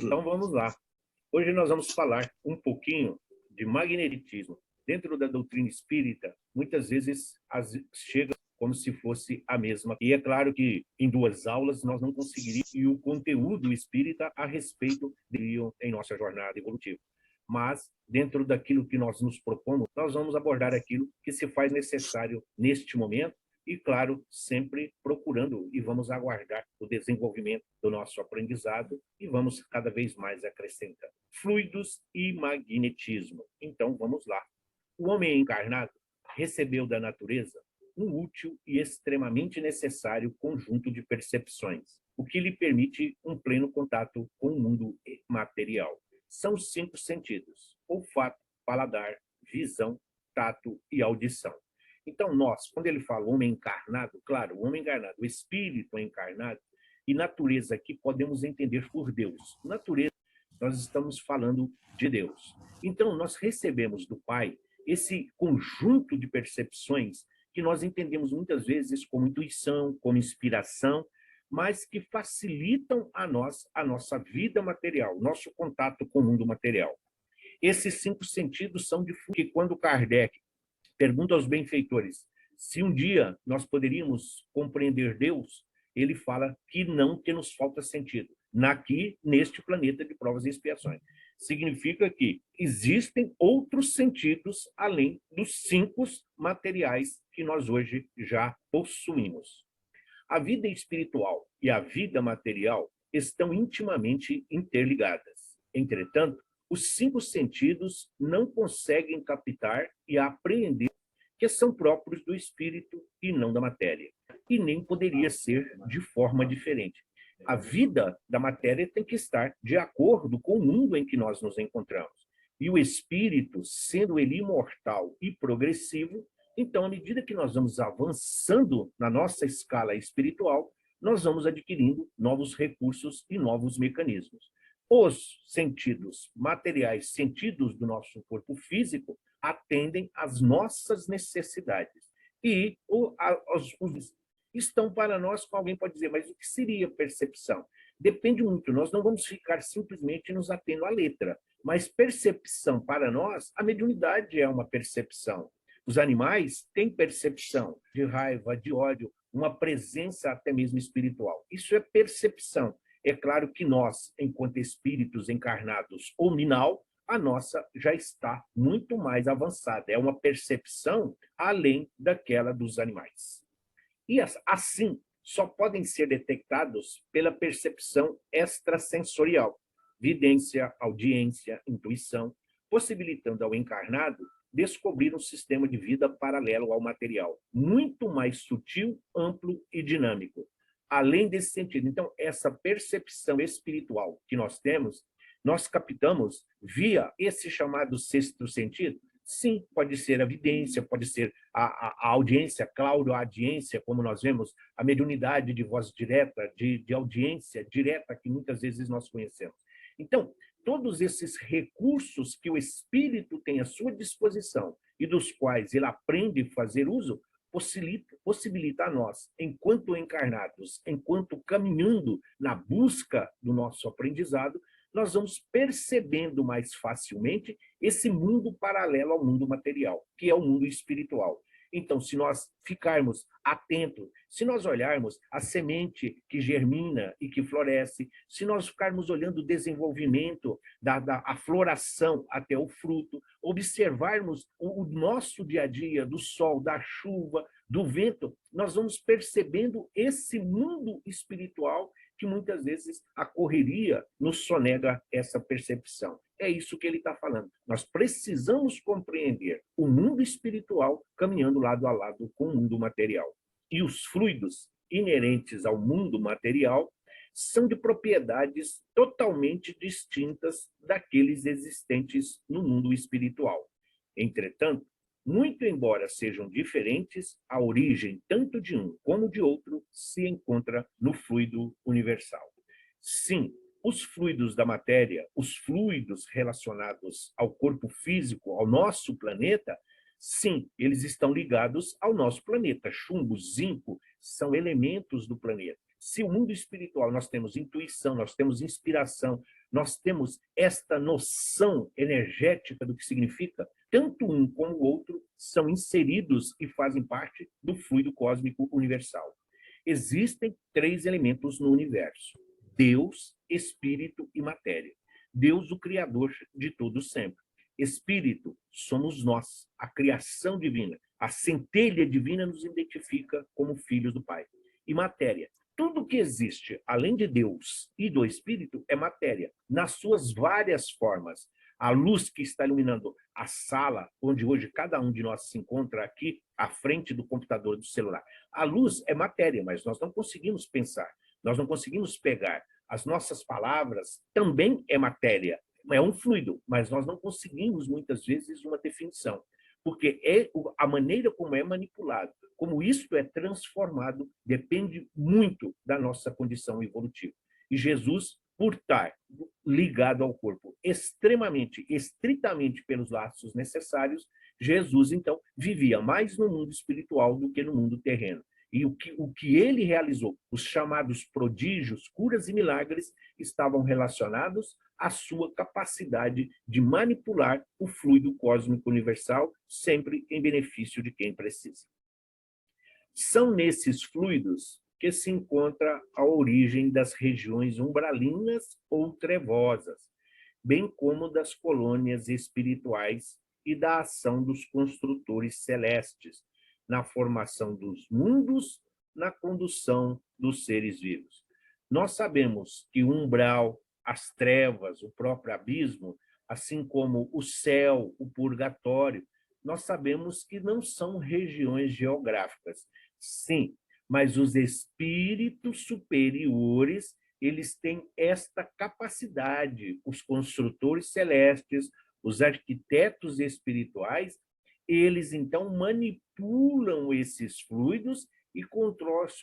Então vamos lá. Hoje nós vamos falar um pouquinho de magnetismo. Dentro da doutrina espírita, muitas vezes chega como se fosse a mesma. E é claro que em 2 aulas nós não conseguiríamos e o conteúdo espírita a respeito dele em nossa jornada evolutiva. Mas, dentro daquilo que nós nos propomos, nós vamos abordar aquilo que se faz necessário neste momento e, claro, sempre procurando e vamos aguardar o desenvolvimento do nosso aprendizado e vamos cada vez mais acrescentando. Fluidos e magnetismo. Então, vamos lá. O homem encarnado recebeu da natureza um útil e extremamente necessário conjunto de percepções, o que lhe permite um pleno contato com o mundo material. São os 5 sentidos: olfato, paladar, visão, tato e audição. Então, nós, quando ele fala homem encarnado, claro, o homem encarnado, o espírito encarnado, e natureza aqui podemos entender por Deus. Natureza, nós estamos falando de Deus. Então, nós recebemos do Pai esse conjunto de percepções que nós entendemos muitas vezes como intuição, como inspiração, mas que facilitam a nossa vida material, nosso contato com o mundo material. Esses 5 sentidos são de que quando Kardec pergunta aos benfeitores se um dia nós poderíamos compreender Deus, ele fala que não, que nos falta sentido. Neste planeta de provas e expiações. Significa que existem outros sentidos além dos 5 materiais que nós hoje já possuímos. A vida espiritual e a vida material estão intimamente interligadas. Entretanto, os 5 sentidos não conseguem captar e apreender que são próprios do espírito e não da matéria. E nem poderia ser de forma diferente. A vida da matéria tem que estar de acordo com o mundo em que nós nos encontramos. E o espírito, sendo ele imortal e progressivo, então, à medida que nós vamos avançando na nossa escala espiritual, nós vamos adquirindo novos recursos e novos mecanismos. Os sentidos materiais, sentidos do nosso corpo físico, atendem às nossas necessidades. E os estão para nós, alguém pode dizer, mas o que seria percepção? Depende muito, nós não vamos ficar simplesmente nos atendo à letra, mas percepção para nós, a mediunidade é uma percepção. Os animais têm percepção de raiva, de ódio, uma presença até mesmo espiritual. Isso é percepção. É claro que nós, enquanto espíritos encarnados ou minal, a nossa já está muito mais avançada. É uma percepção além daquela dos animais. E assim, só podem ser detectados pela percepção extrasensorial, vidência, audiência, intuição, possibilitando ao encarnado descobrir um sistema de vida paralelo ao material, muito mais sutil, amplo e dinâmico. Além desse sentido, então, essa percepção espiritual que nós temos, nós captamos via esse chamado 6º sentido. Sim, pode ser a vidência, pode ser a audiência, a claudiaudiência, como nós vemos, a mediunidade de voz direta, de audiência direta, que muitas vezes nós conhecemos. Então, todos esses recursos que o espírito tem à sua disposição e dos quais ele aprende a fazer uso, possibilita a nós, enquanto encarnados, enquanto caminhando na busca do nosso aprendizado, nós vamos percebendo mais facilmente esse mundo paralelo ao mundo material, que é o mundo espiritual. Então, se nós ficarmos atentos, se nós olharmos a semente que germina e que floresce, se nós ficarmos olhando o desenvolvimento a floração até o fruto, observarmos o nosso dia a dia, do sol, da chuva, do vento, nós vamos percebendo esse mundo espiritual que muitas vezes a correria nos sonega essa percepção. É isso que ele está falando. Nós precisamos compreender o mundo espiritual caminhando lado a lado com o mundo material. E os fluidos inerentes ao mundo material são de propriedades totalmente distintas daqueles existentes no mundo espiritual. Entretanto, muito embora sejam diferentes, a origem tanto de um como de outro se encontra no fluido universal. Sim, os fluidos da matéria, os fluidos relacionados ao corpo físico, ao nosso planeta, sim, eles estão ligados ao nosso planeta. Chumbo, zinco são elementos do planeta. Se o mundo espiritual nós temos intuição, nós temos inspiração, nós temos esta noção energética do que significa, tanto um como o outro são inseridos e fazem parte do fluido cósmico universal. Existem 3 elementos no universo: Deus, Espírito e matéria. Deus, o Criador de tudo sempre. Espírito, somos nós, a criação divina. A centelha divina nos identifica como filhos do Pai. E matéria, tudo que existe, além de Deus e do Espírito, é matéria, nas suas várias formas. A luz que está iluminando a sala, onde hoje cada um de nós se encontra aqui, à frente do computador, do celular. A luz é matéria, mas nós não conseguimos pensar, nós não conseguimos pegar. As nossas palavras também é matéria, é um fluido, mas nós não conseguimos, muitas vezes, uma definição, porque é a maneira como é manipulado, como isso é transformado, depende muito da nossa condição evolutiva. E Jesus, por estar ligado ao corpo extremamente, estritamente pelos laços necessários, Jesus, então, vivia mais no mundo espiritual do que no mundo terreno. E o que ele realizou, os chamados prodígios, curas e milagres, estavam relacionados à sua capacidade de manipular o fluido cósmico universal, sempre em benefício de quem precisa. São nesses fluidos que se encontra a origem das regiões umbralinas ou trevosas, bem como das colônias espirituais e da ação dos construtores celestes, na formação dos mundos, na condução dos seres vivos. Nós sabemos que o umbral, as trevas, o próprio abismo, assim como o céu, o purgatório, nós sabemos que não são regiões geográficas. Sim, mas os espíritos superiores, eles têm esta capacidade, os construtores celestes, os arquitetos espirituais, eles então manipulam esses fluidos e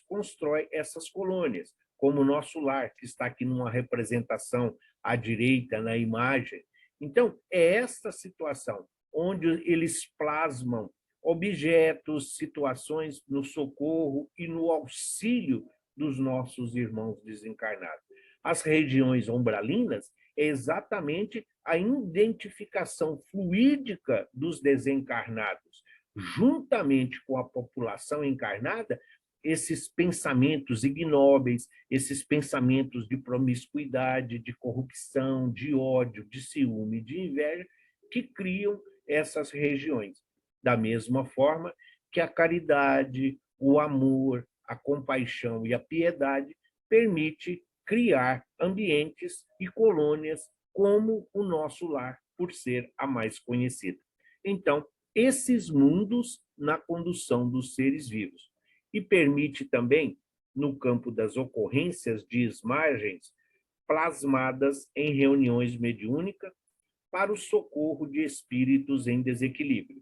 constrói essas colônias, como o nosso lar, que está aqui numa representação à direita na imagem. Então, é esta situação onde eles plasmam objetos, situações no socorro e no auxílio dos nossos irmãos desencarnados. As regiões umbralinas é exatamente a identificação fluídica dos desencarnados, juntamente com a população encarnada, esses pensamentos ignóbeis, esses pensamentos de promiscuidade, de corrupção, de ódio, de ciúme, de inveja, que criam essas regiões. Da mesma forma que a caridade, o amor, a compaixão e a piedade permite criar ambientes e colônias como o nosso lar, por ser a mais conhecida. Então, esses mundos na condução dos seres vivos. E permite também, no campo das ocorrências de esmagens, plasmadas em reuniões mediúnicas para o socorro de espíritos em desequilíbrio.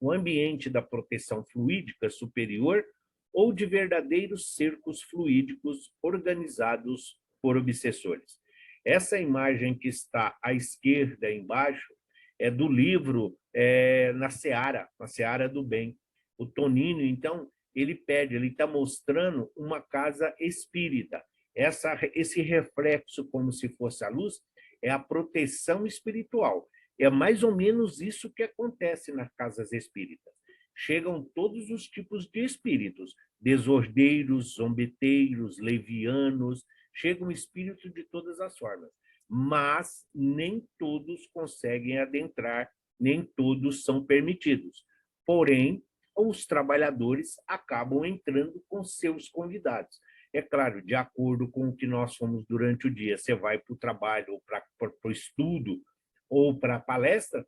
O ambiente da proteção fluídica superior ou de verdadeiros cercos fluídicos organizados por obsessores. Essa imagem que está à esquerda, embaixo, é do livro Na Seara do Bem. O Tonino, então, ele está mostrando uma casa espírita. Esse reflexo, como se fosse a luz, é a proteção espiritual. É mais ou menos isso que acontece nas casas espíritas. Chegam todos os tipos de espíritos, desordeiros, zombeteiros, levianos, chegam espíritos de todas as formas, mas nem todos conseguem adentrar, nem todos são permitidos. Porém, os trabalhadores acabam entrando com seus convidados. É claro, de acordo com o que nós fomos durante o dia, você vai para o trabalho, ou para o estudo, ou para a palestra,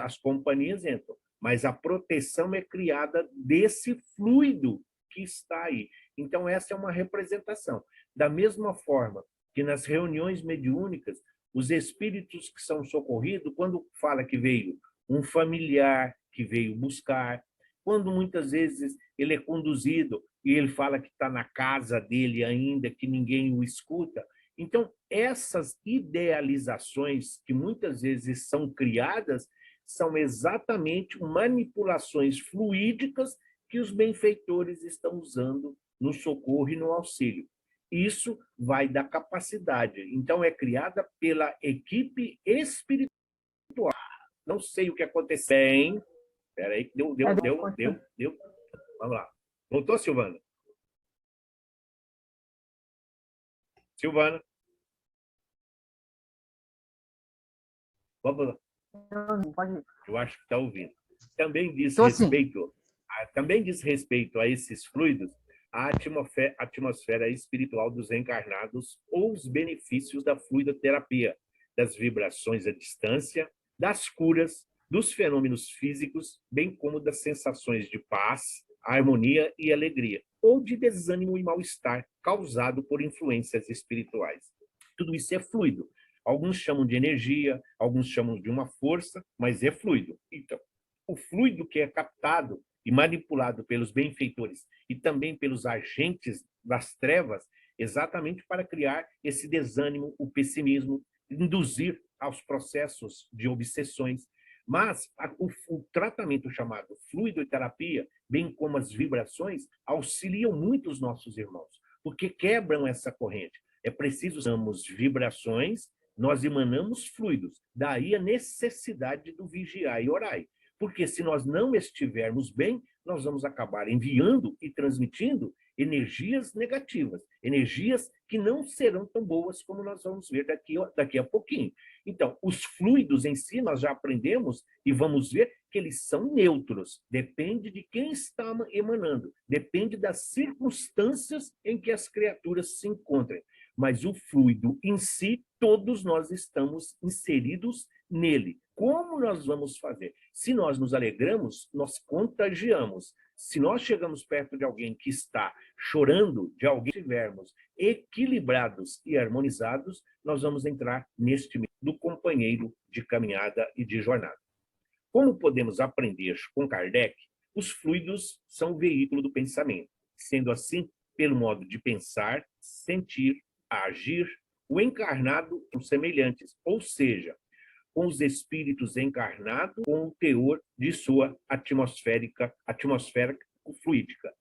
as companhias entram. Mas a proteção é criada desse fluido que está aí. Então, essa é uma representação. Da mesma forma que nas reuniões mediúnicas, os espíritos que são socorridos, quando fala que veio um familiar que veio buscar, quando muitas vezes ele é conduzido e ele fala que está na casa dele ainda, que ninguém o escuta. Então, essas idealizações que muitas vezes são criadas são exatamente manipulações fluídicas que os benfeitores estão usando no socorro e no auxílio. Isso vai da capacidade. Então, é criada pela equipe espiritual. Não sei o que aconteceu. Bem, peraí, deu. Vamos lá. Voltou, Silvana? Silvana? Vamos lá. Eu acho que está ouvindo. Também diz respeito a esses fluidos a atmosfera espiritual dos encarnados ou os benefícios da fluidoterapia, das vibrações à distância, das curas, dos fenômenos físicos, bem como das sensações de paz, harmonia e alegria, ou de desânimo e mal-estar causado por influências espirituais. Tudo isso é fluido. Alguns chamam de energia, alguns chamam de uma força, mas é fluido. Então, o fluido que é captado e manipulado pelos benfeitores e também pelos agentes das trevas, exatamente para criar esse desânimo, o pessimismo, induzir aos processos de obsessões. Mas o tratamento chamado fluidoterapia, bem como as vibrações, auxiliam muito os nossos irmãos, porque quebram essa corrente. É preciso usarmos vibrações, nós emanamos fluidos. Daí a necessidade do vigiar e orar. Porque se nós não estivermos bem, nós vamos acabar enviando e transmitindo energias negativas, energias que não serão tão boas como nós vamos ver daqui a pouquinho. Então, os fluidos em si, nós já aprendemos e vamos ver que eles são neutros. Depende de quem está emanando, depende das circunstâncias em que as criaturas se encontrem. Mas o fluido em si, todos nós estamos inseridos nele. Como nós vamos fazer? Se nós nos alegramos, nós contagiamos. Se nós chegamos perto de alguém que está chorando, de alguém que estivermos equilibrados e harmonizados, nós vamos entrar neste meio do companheiro de caminhada e de jornada. Como podemos aprender com Kardec, os fluidos são o veículo do pensamento. Sendo assim, pelo modo de pensar, sentir, agir, o encarnado são semelhantes, ou seja, com os espíritos encarnados, com o teor de sua atmosfera fluídica.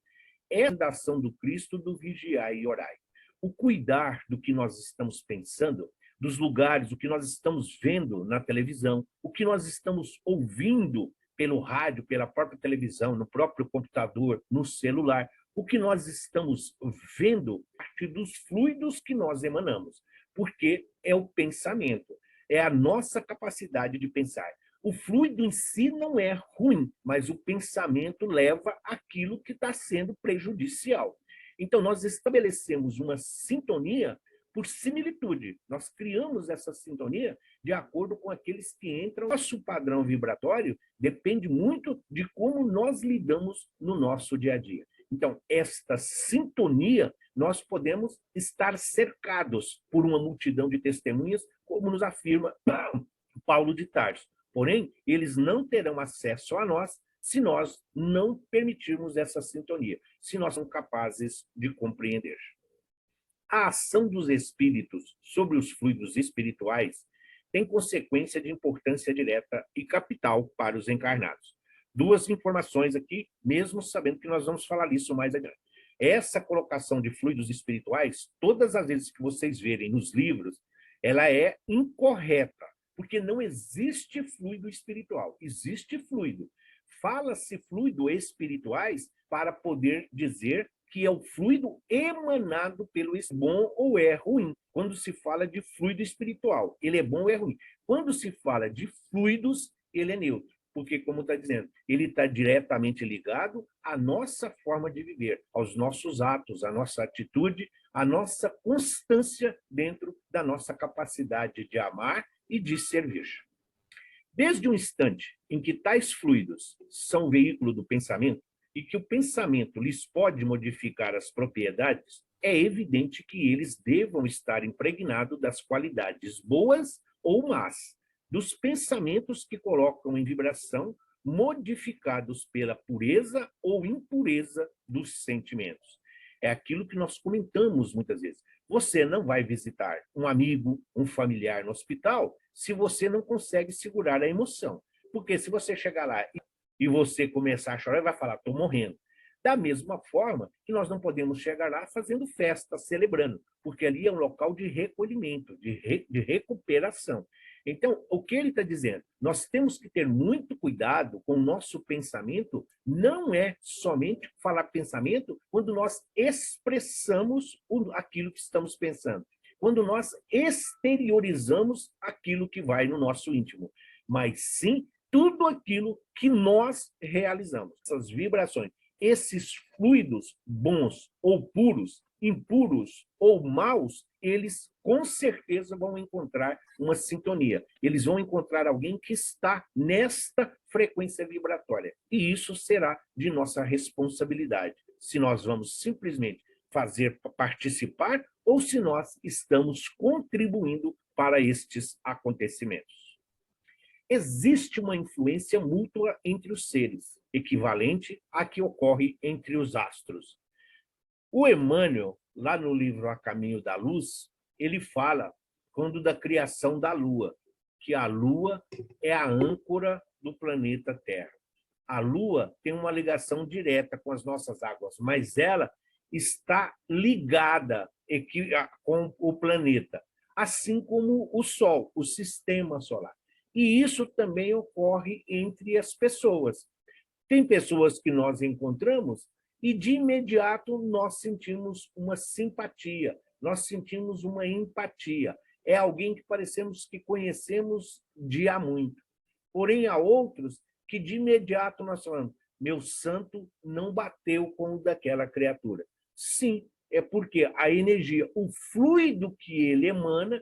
É a ação do Cristo do vigiar e orar. O cuidar do que nós estamos pensando, dos lugares, o que nós estamos vendo na televisão, o que nós estamos ouvindo pelo rádio, pela própria televisão, no próprio computador, no celular, o que nós estamos vendo a partir dos fluidos que nós emanamos, porque é o pensamento, é a nossa capacidade de pensar. O fluido em si não é ruim, mas o pensamento leva aquilo que está sendo prejudicial. Então, nós estabelecemos uma sintonia por similitude. Nós criamos essa sintonia de acordo com aqueles que entram. Nosso padrão vibratório depende muito de como nós lidamos no nosso dia a dia. Então, esta sintonia, nós podemos estar cercados por uma multidão de testemunhas, como nos afirma Paulo de Tarso. Porém, eles não terão acesso a nós se nós não permitirmos essa sintonia, se nós somos capazes de compreender. A ação dos espíritos sobre os fluidos espirituais tem consequência de importância direta e capital para os encarnados. Duas informações aqui, mesmo sabendo que nós vamos falar disso mais adiante. Essa colocação de fluidos espirituais, todas as vezes que vocês verem nos livros, ela é incorreta, porque não existe fluido espiritual, existe fluido. Fala-se fluido espirituais para poder dizer que é o fluido emanado pelo bom ou é ruim. Quando se fala de fluido espiritual, ele é bom ou é ruim. Quando se fala de fluidos, ele é neutro. Porque, como está dizendo, ele está diretamente ligado à nossa forma de viver, aos nossos atos, à nossa atitude, à nossa constância dentro da nossa capacidade de amar e de servir. Desde o instante em que tais fluidos são veículo do pensamento e que o pensamento lhes pode modificar as propriedades, é evidente que eles devam estar impregnados das qualidades boas ou más, dos pensamentos que colocam em vibração, modificados pela pureza ou impureza dos sentimentos. É aquilo que nós comentamos muitas vezes. Você não vai visitar um amigo, um familiar no hospital, se você não consegue segurar a emoção. Porque se você chegar lá e você começar a chorar, vai falar, estou morrendo. Da mesma forma que nós não podemos chegar lá fazendo festa, celebrando, porque ali é um local de recolhimento, de recuperação. Então, o que ele está dizendo? Nós temos que ter muito cuidado com o nosso pensamento, não é somente falar pensamento quando nós expressamos aquilo que estamos pensando, quando nós exteriorizamos aquilo que vai no nosso íntimo, mas sim tudo aquilo que nós realizamos, essas vibrações, esses fluidos bons ou puros, impuros ou maus, eles com certeza vão encontrar uma sintonia. Eles vão encontrar alguém que está nesta frequência vibratória. E isso será de nossa responsabilidade. Se nós vamos simplesmente fazer participar ou se nós estamos contribuindo para estes acontecimentos. Existe uma influência mútua entre os seres, equivalente à que ocorre entre os astros. O Emmanuel, lá no livro A Caminho da Luz, ele fala quando da criação da Lua, que a Lua é a âncora do planeta Terra. A Lua tem uma ligação direta com as nossas águas, mas ela está ligada com o planeta, assim como o Sol, o sistema solar. E isso também ocorre entre as pessoas. Tem pessoas que nós encontramos e, de imediato, nós sentimos uma simpatia, nós sentimos uma empatia. É alguém que parecemos que conhecemos de há muito. Porém, há outros que, de imediato, nós falamos, meu santo não bateu com o daquela criatura. Sim, é porque a energia, o fluido que ele emana,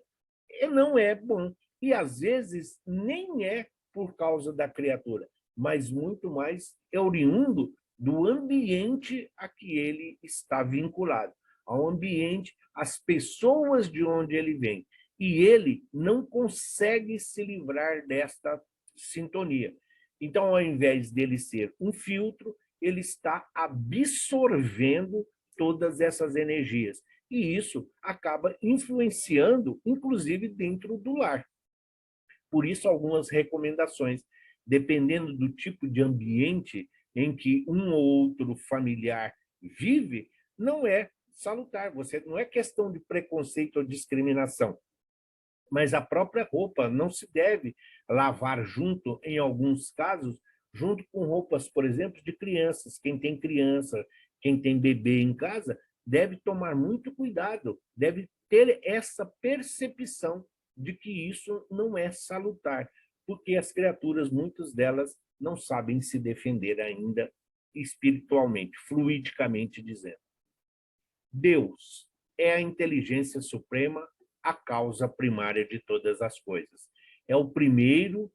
não é bom. E, às vezes, nem é por causa da criatura, mas muito mais é oriundo do ambiente a que ele está vinculado, ao ambiente, às pessoas de onde ele vem. E ele não consegue se livrar desta sintonia. Então, ao invés dele ser um filtro, ele está absorvendo todas essas energias. E isso acaba influenciando, inclusive, dentro do lar. Por isso, algumas recomendações, dependendo do tipo de ambiente em que um ou outro familiar vive, não é salutar. Não é questão de preconceito ou discriminação, mas a própria roupa não se deve lavar junto, em alguns casos, junto com roupas, por exemplo, de crianças. Quem tem criança, quem tem bebê em casa, deve tomar muito cuidado, deve ter essa percepção de que isso não é salutar, porque as criaturas, muitas delas, não sabem se defender ainda espiritualmente, fluidicamente dizendo. Deus é a inteligência suprema, a causa primária de todas as coisas. É o primeiro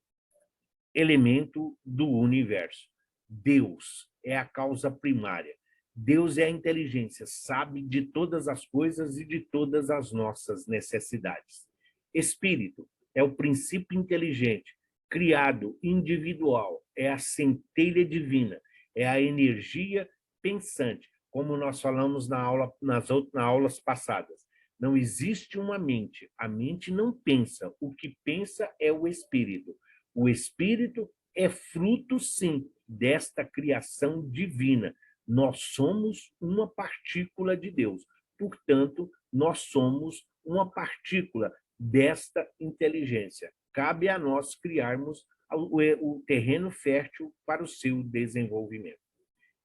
elemento do universo. Deus é a causa primária. Deus é a inteligência, sabe de todas as coisas e de todas as nossas necessidades. Espírito é o princípio inteligente, criado, individual, é a centelha divina, é a energia pensante, como nós falamos nas aulas passadas. Não existe uma mente, a mente não pensa, o que pensa é o espírito. O espírito é fruto, sim, desta criação divina. Nós somos uma partícula de Deus, portanto, nós somos uma partícula desta inteligência. Cabe a nós criarmos o terreno fértil para o seu desenvolvimento.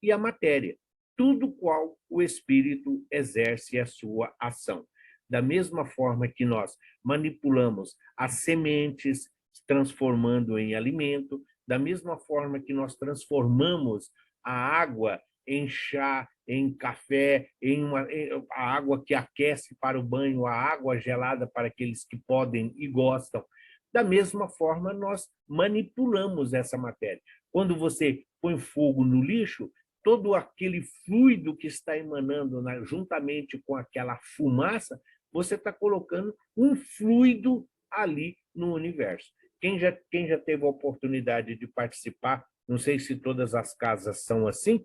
E a matéria, tudo qual o espírito exerce a sua ação. Da mesma forma que nós manipulamos as sementes, transformando em alimento, da mesma forma que nós transformamos a água em chá, em café, a água que aquece para o banho, a água gelada para aqueles que podem e gostam. Da mesma forma, nós manipulamos essa matéria. Quando você põe fogo no lixo, todo aquele fluido que está emanando juntamente com aquela fumaça, você está colocando um fluido ali no universo. Quem já teve a oportunidade de participar, não sei se todas as casas são assim,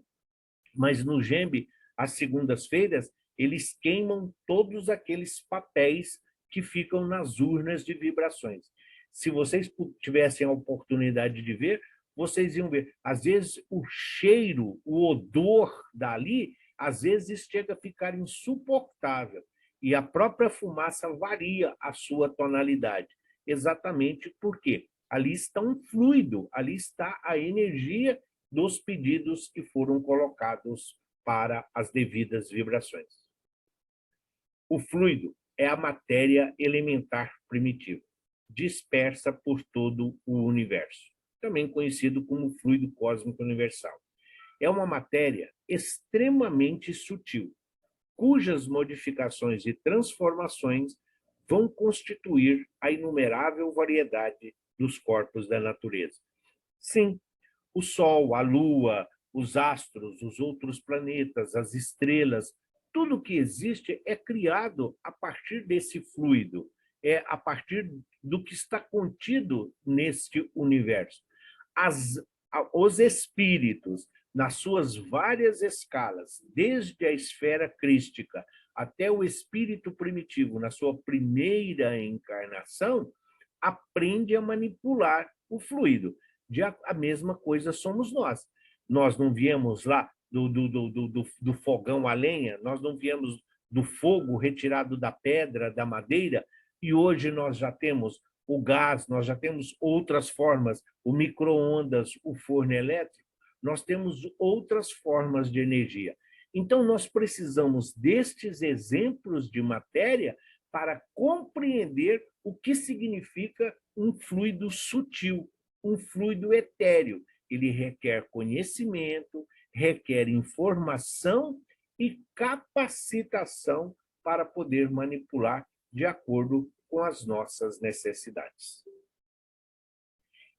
mas no GEMB, às segundas-feiras, eles queimam todos aqueles papéis que ficam nas urnas de vibrações. Se vocês tivessem a oportunidade de ver, vocês iam ver, às vezes o cheiro, o odor dali, às vezes chega a ficar insuportável. E a própria fumaça varia a sua tonalidade. Exatamente porque ali está um fluido, ali está a energia dos pedidos que foram colocados para as devidas vibrações. O fluido é a matéria elementar primitiva, dispersa por todo o universo, também conhecido como fluido cósmico universal. É uma matéria extremamente sutil, cujas modificações e transformações vão constituir a inumerável variedade dos corpos da natureza. Sim, o Sol, a Lua, os astros, os outros planetas, as estrelas, tudo que existe é criado a partir desse fluido, é a partir do que está contido neste universo. Os espíritos, nas suas várias escalas, desde a esfera crística até o espírito primitivo, na sua primeira encarnação, aprende a manipular o fluido. A mesma coisa somos nós. Nós não viemos lá do fogão a lenha, nós não viemos do fogo retirado da pedra, da madeira, e hoje nós já temos o gás, nós já temos outras formas, o micro-ondas, o forno elétrico, nós temos outras formas de energia. Então, nós precisamos destes exemplos de matéria para compreender o que significa um fluido sutil, um fluido etéreo. Ele requer conhecimento, requer informação e capacitação para poder manipular de acordo com as nossas necessidades.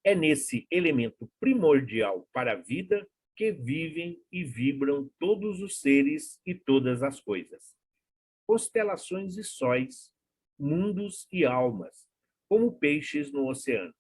É nesse elemento primordial para a vida que vivem e vibram todos os seres e todas as coisas. Constelações e sóis, mundos e almas, como peixes no oceano.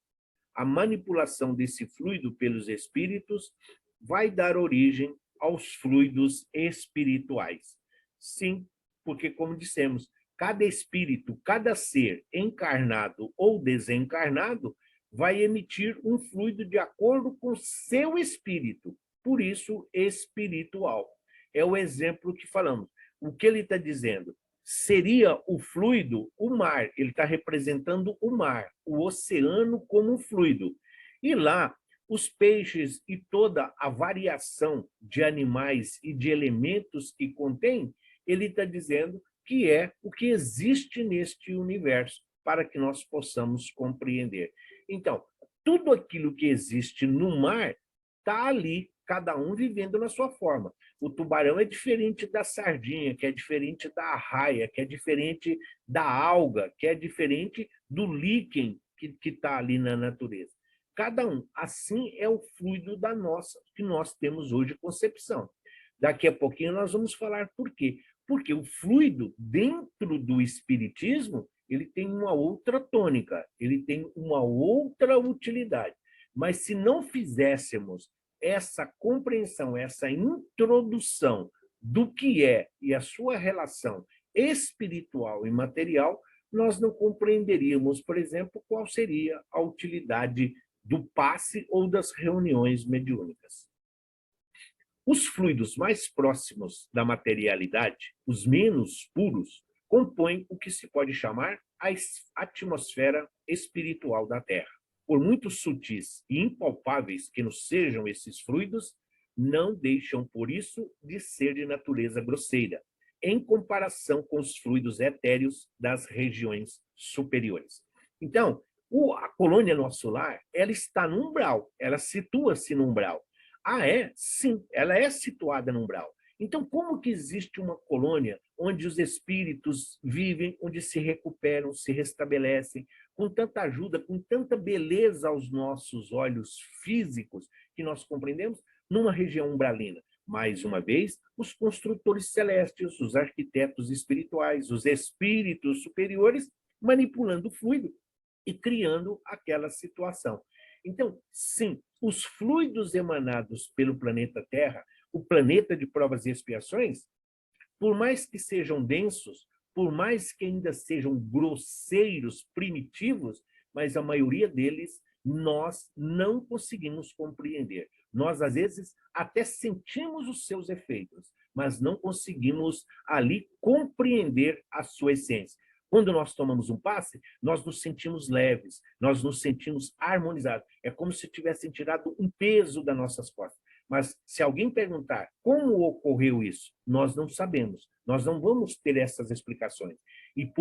A manipulação desse fluido pelos espíritos vai dar origem aos fluidos espirituais. Sim, porque, como dissemos, cada espírito, cada ser encarnado ou desencarnado vai emitir um fluido de acordo com seu espírito, por isso espiritual. É o exemplo que falamos. O que ele está dizendo? Seria o fluido, o mar, ele está representando o mar, o oceano como um fluido. E lá, os peixes e toda a variação de animais e de elementos que contém, ele está dizendo que é o que existe neste universo, para que nós possamos compreender. Então, tudo aquilo que existe no mar está ali, cada um vivendo na sua forma. O tubarão é diferente da sardinha, que é diferente da arraia, que é diferente da alga, que é diferente do líquen que está ali na natureza. Cada um. Assim é o fluido da nossa, que nós temos hoje concepção. Daqui a pouquinho nós vamos falar por quê. Porque o fluido, dentro do espiritismo, ele tem uma outra tônica, ele tem uma outra utilidade. Mas se não fizéssemos essa compreensão, essa introdução do que é e a sua relação espiritual e material, nós não compreenderíamos, por exemplo, qual seria a utilidade do passe ou das reuniões mediúnicas. Os fluidos mais próximos da materialidade, os menos puros, compõem o que se pode chamar a atmosfera espiritual da Terra. Por muito sutis e impalpáveis que nos sejam esses fluidos, não deixam, por isso, de ser de natureza grosseira, em comparação com os fluidos etéreos das regiões superiores. Então, a colônia nosso lar, ela está no umbral, ela situa-se no umbral. Ah, é? Sim, ela é situada no umbral. Então, como que existe uma colônia onde os espíritos vivem, onde se recuperam, se restabelecem, com tanta ajuda, com tanta beleza aos nossos olhos físicos, que nós compreendemos, numa região umbralina? Mais uma vez, os construtores celestes, os arquitetos espirituais, os espíritos superiores, manipulando o fluido e criando aquela situação. Então, sim, os fluidos emanados pelo planeta Terra, o planeta de provas e expiações, por mais que sejam densos, por mais que ainda sejam grosseiros, primitivos, mas a maioria deles nós não conseguimos compreender. Nós, às vezes, até sentimos os seus efeitos, mas não conseguimos ali compreender a sua essência. Quando nós tomamos um passe, nós nos sentimos leves, nós nos sentimos harmonizados. É como se tivessem tirado um peso das nossas costas. Mas se alguém perguntar como ocorreu isso, nós não sabemos. Nós não vamos ter essas explicações.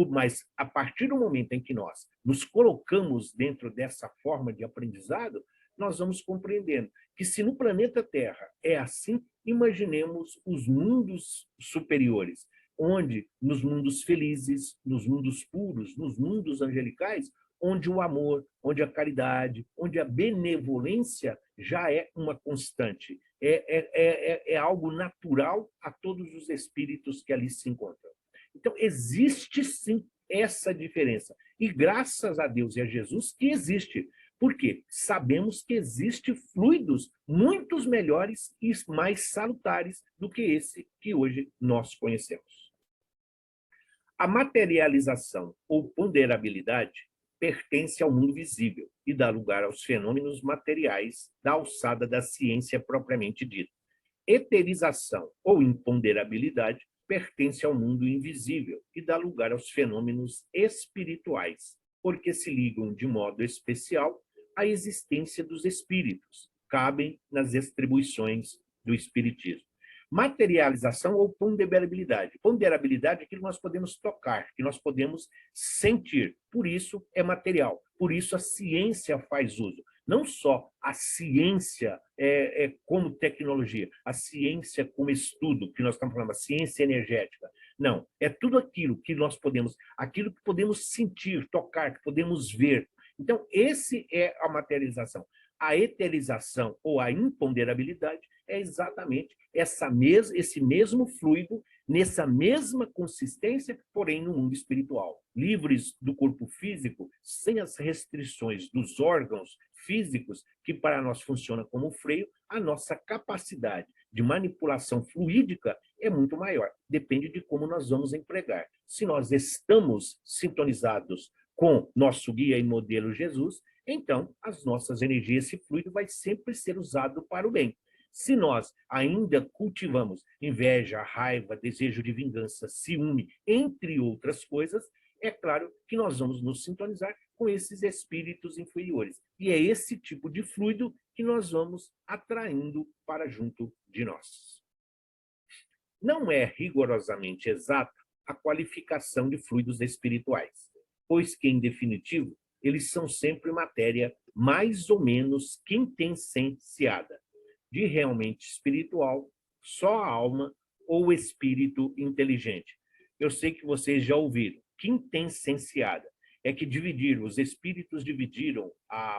Mas a partir do momento em que nós nos colocamos dentro dessa forma de aprendizado, nós vamos compreendendo que se no planeta Terra é assim, imaginemos os mundos superiores, onde nos mundos felizes, nos mundos puros, nos mundos angelicais, onde o amor, onde a caridade, onde a benevolência já é uma constante, é algo natural a todos os espíritos que ali se encontram. Então, existe sim essa diferença. E graças a Deus e a Jesus que existe. Por quê? Sabemos que existem fluidos muito melhores e mais salutares do que esse que hoje nós conhecemos. A materialização ou ponderabilidade pertence ao mundo visível e dá lugar aos fenômenos materiais da alçada da ciência propriamente dita. Eterização ou imponderabilidade pertence ao mundo invisível e dá lugar aos fenômenos espirituais, porque se ligam de modo especial à existência dos espíritos, cabem nas atribuições do espiritismo. Materialização ou ponderabilidade. Ponderabilidade é aquilo que nós podemos tocar, que nós podemos sentir. Por isso é material. Por isso a ciência faz uso. Não só a ciência como tecnologia, a ciência como estudo, que nós estamos falando, a ciência energética. Não, é tudo aquilo que aquilo que podemos sentir, tocar, que podemos ver. Então, esse é a materialização. A eterização ou a imponderabilidade é exatamente esse mesmo fluido, nessa mesma consistência, porém no mundo espiritual. Livres do corpo físico, sem as restrições dos órgãos físicos, que para nós funciona como freio, a nossa capacidade de manipulação fluídica é muito maior. Depende de como nós vamos empregar. Se nós estamos sintonizados com nosso guia e modelo Jesus, então as nossas energias, esse fluido vai sempre ser usado para o bem. Se nós ainda cultivamos inveja, raiva, desejo de vingança, ciúme, entre outras coisas, é claro que nós vamos nos sintonizar com esses espíritos inferiores. E é esse tipo de fluido que nós vamos atraindo para junto de nós. Não é rigorosamente exata a qualificação de fluidos espirituais, pois que, em definitivo, eles são sempre matéria mais ou menos quintessenciada. De realmente espiritual, só a alma ou espírito inteligente. Eu sei que vocês já ouviram. Quintessenciada é que os espíritos dividiram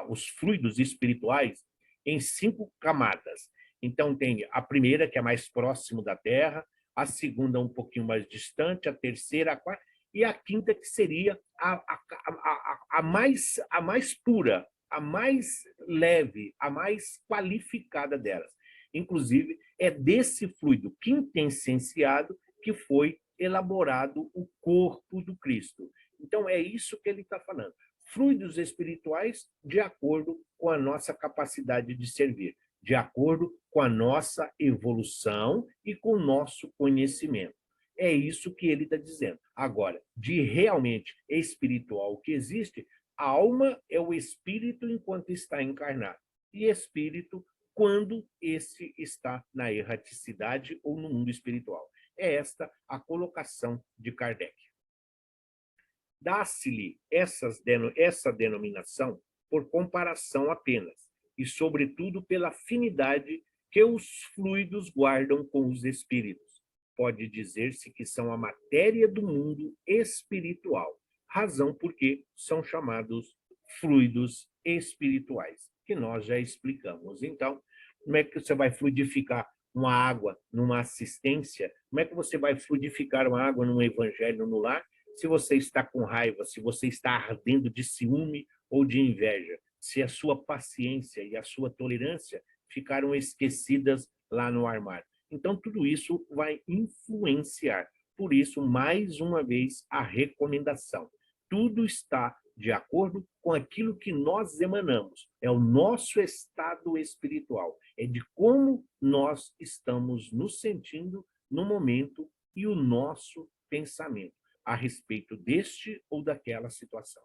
os fluidos espirituais em 5 camadas. Então, tem a primeira, que é mais próximo da Terra, a segunda, um pouquinho mais distante, a terceira, a quarta, e a quinta, que seria a mais pura, a mais leve, a mais qualificada delas. Inclusive, é desse fluido quintessenciado que foi elaborado o corpo do Cristo. Então, é isso que ele está falando. Fluidos espirituais de acordo com a nossa capacidade de servir, de acordo com a nossa evolução e com o nosso conhecimento. É isso que ele está dizendo. Agora, de realmente espiritual que existe, a alma é o espírito enquanto está encarnado, e espírito quando esse está na erraticidade ou no mundo espiritual. É esta a colocação de Kardec. Dá-se-lhe essa denominação por comparação apenas, e sobretudo pela afinidade que os fluidos guardam com os espíritos. Pode dizer-se que são a matéria do mundo espiritual, razão porque são chamados fluidos espirituais, que nós já explicamos. Então, como é que você vai fluidificar uma água numa assistência? Como é que você vai fluidificar uma água num evangelho no lar, se você está com raiva, se você está ardendo de ciúme ou de inveja, se a sua paciência e a sua tolerância ficaram esquecidas lá no armário? Então, tudo isso vai influenciar. Por isso, mais uma vez, a recomendação. Tudo está de acordo com aquilo que nós emanamos. É o nosso estado espiritual, é de como nós estamos nos sentindo no momento e o nosso pensamento a respeito deste ou daquela situação.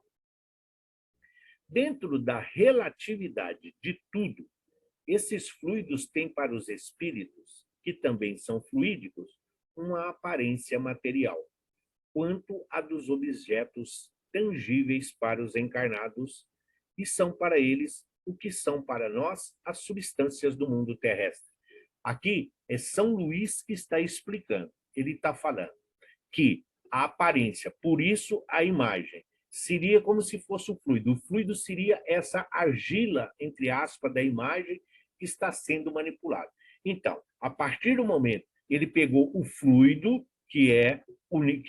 Dentro da relatividade de tudo, esses fluidos têm para os espíritos, que também são fluídicos, uma aparência material, quanto a dos objetos tangíveis para os encarnados, e são para eles o que são para nós as substâncias do mundo terrestre. Aqui é São Luís que está explicando. Ele está falando que a aparência, por isso a imagem, seria como se fosse o fluido. O fluido seria essa argila, entre aspas, da imagem que está sendo manipulada. Então, a partir do momento ele pegou o fluido, que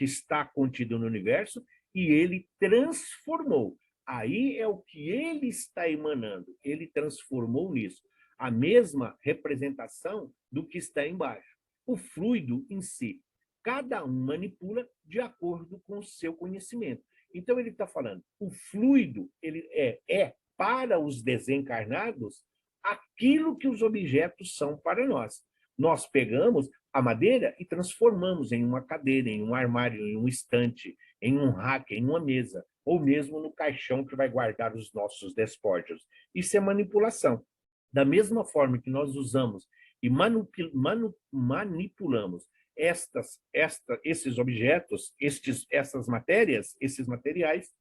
está contido no universo, e ele transformou. Aí é o que ele está emanando. Ele transformou nisso. A mesma representação do que está embaixo. O fluido em si, cada um manipula de acordo com o seu conhecimento. Então, ele está falando, o fluido ele é para os desencarnados aquilo que os objetos são para nós. Nós pegamos a madeira e transformamos em uma cadeira, em um armário, em um estante, em um rack, em uma mesa, ou mesmo no caixão que vai guardar os nossos despojos. Isso é manipulação. Da mesma forma que nós usamos e manipulamos esses objetos, essas matérias, esses materiais,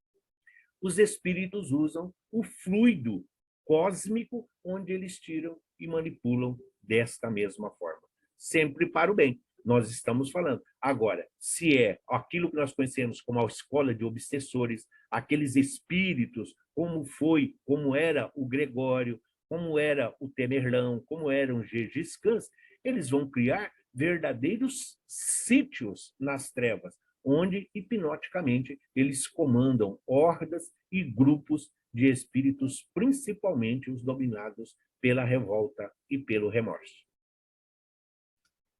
os espíritos usam o fluido cósmico, onde eles tiram e manipulam desta mesma forma. Sempre para o bem, nós estamos falando. Agora, se é aquilo que nós conhecemos como a escola de obsessores, aqueles espíritos, como era o Gregório, como era o Temerlão, como eram os Gengis Khans, eles vão criar verdadeiros sítios nas trevas, onde, hipnoticamente, eles comandam hordas e grupos de espíritos, principalmente os dominados pela revolta e pelo remorso.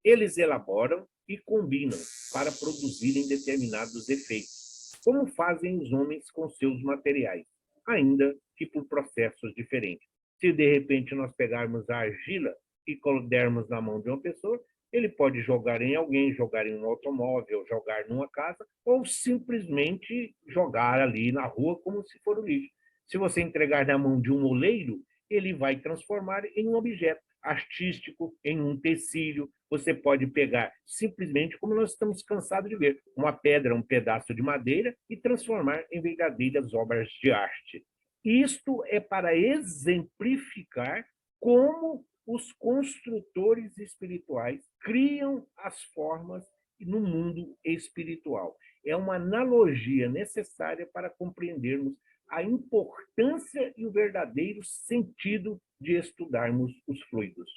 Eles elaboram e combinam para produzirem determinados efeitos, como fazem os homens com seus materiais, ainda que por processos diferentes. Se, de repente, nós pegarmos a argila e dermos na mão de uma pessoa, ele pode jogar em alguém, jogar em um automóvel, jogar numa casa, ou simplesmente jogar ali na rua como se for um lixo. Se você entregar na mão de um oleiro, ele vai transformar em um objeto artístico, em um tecido. Você pode pegar simplesmente, como nós estamos cansados de ver, uma pedra, um pedaço de madeira e transformar em verdadeiras obras de arte. Isto é para exemplificar como os construtores espirituais criam as formas no mundo espiritual. É uma analogia necessária para compreendermos a importância e o verdadeiro sentido de estudarmos os fluidos.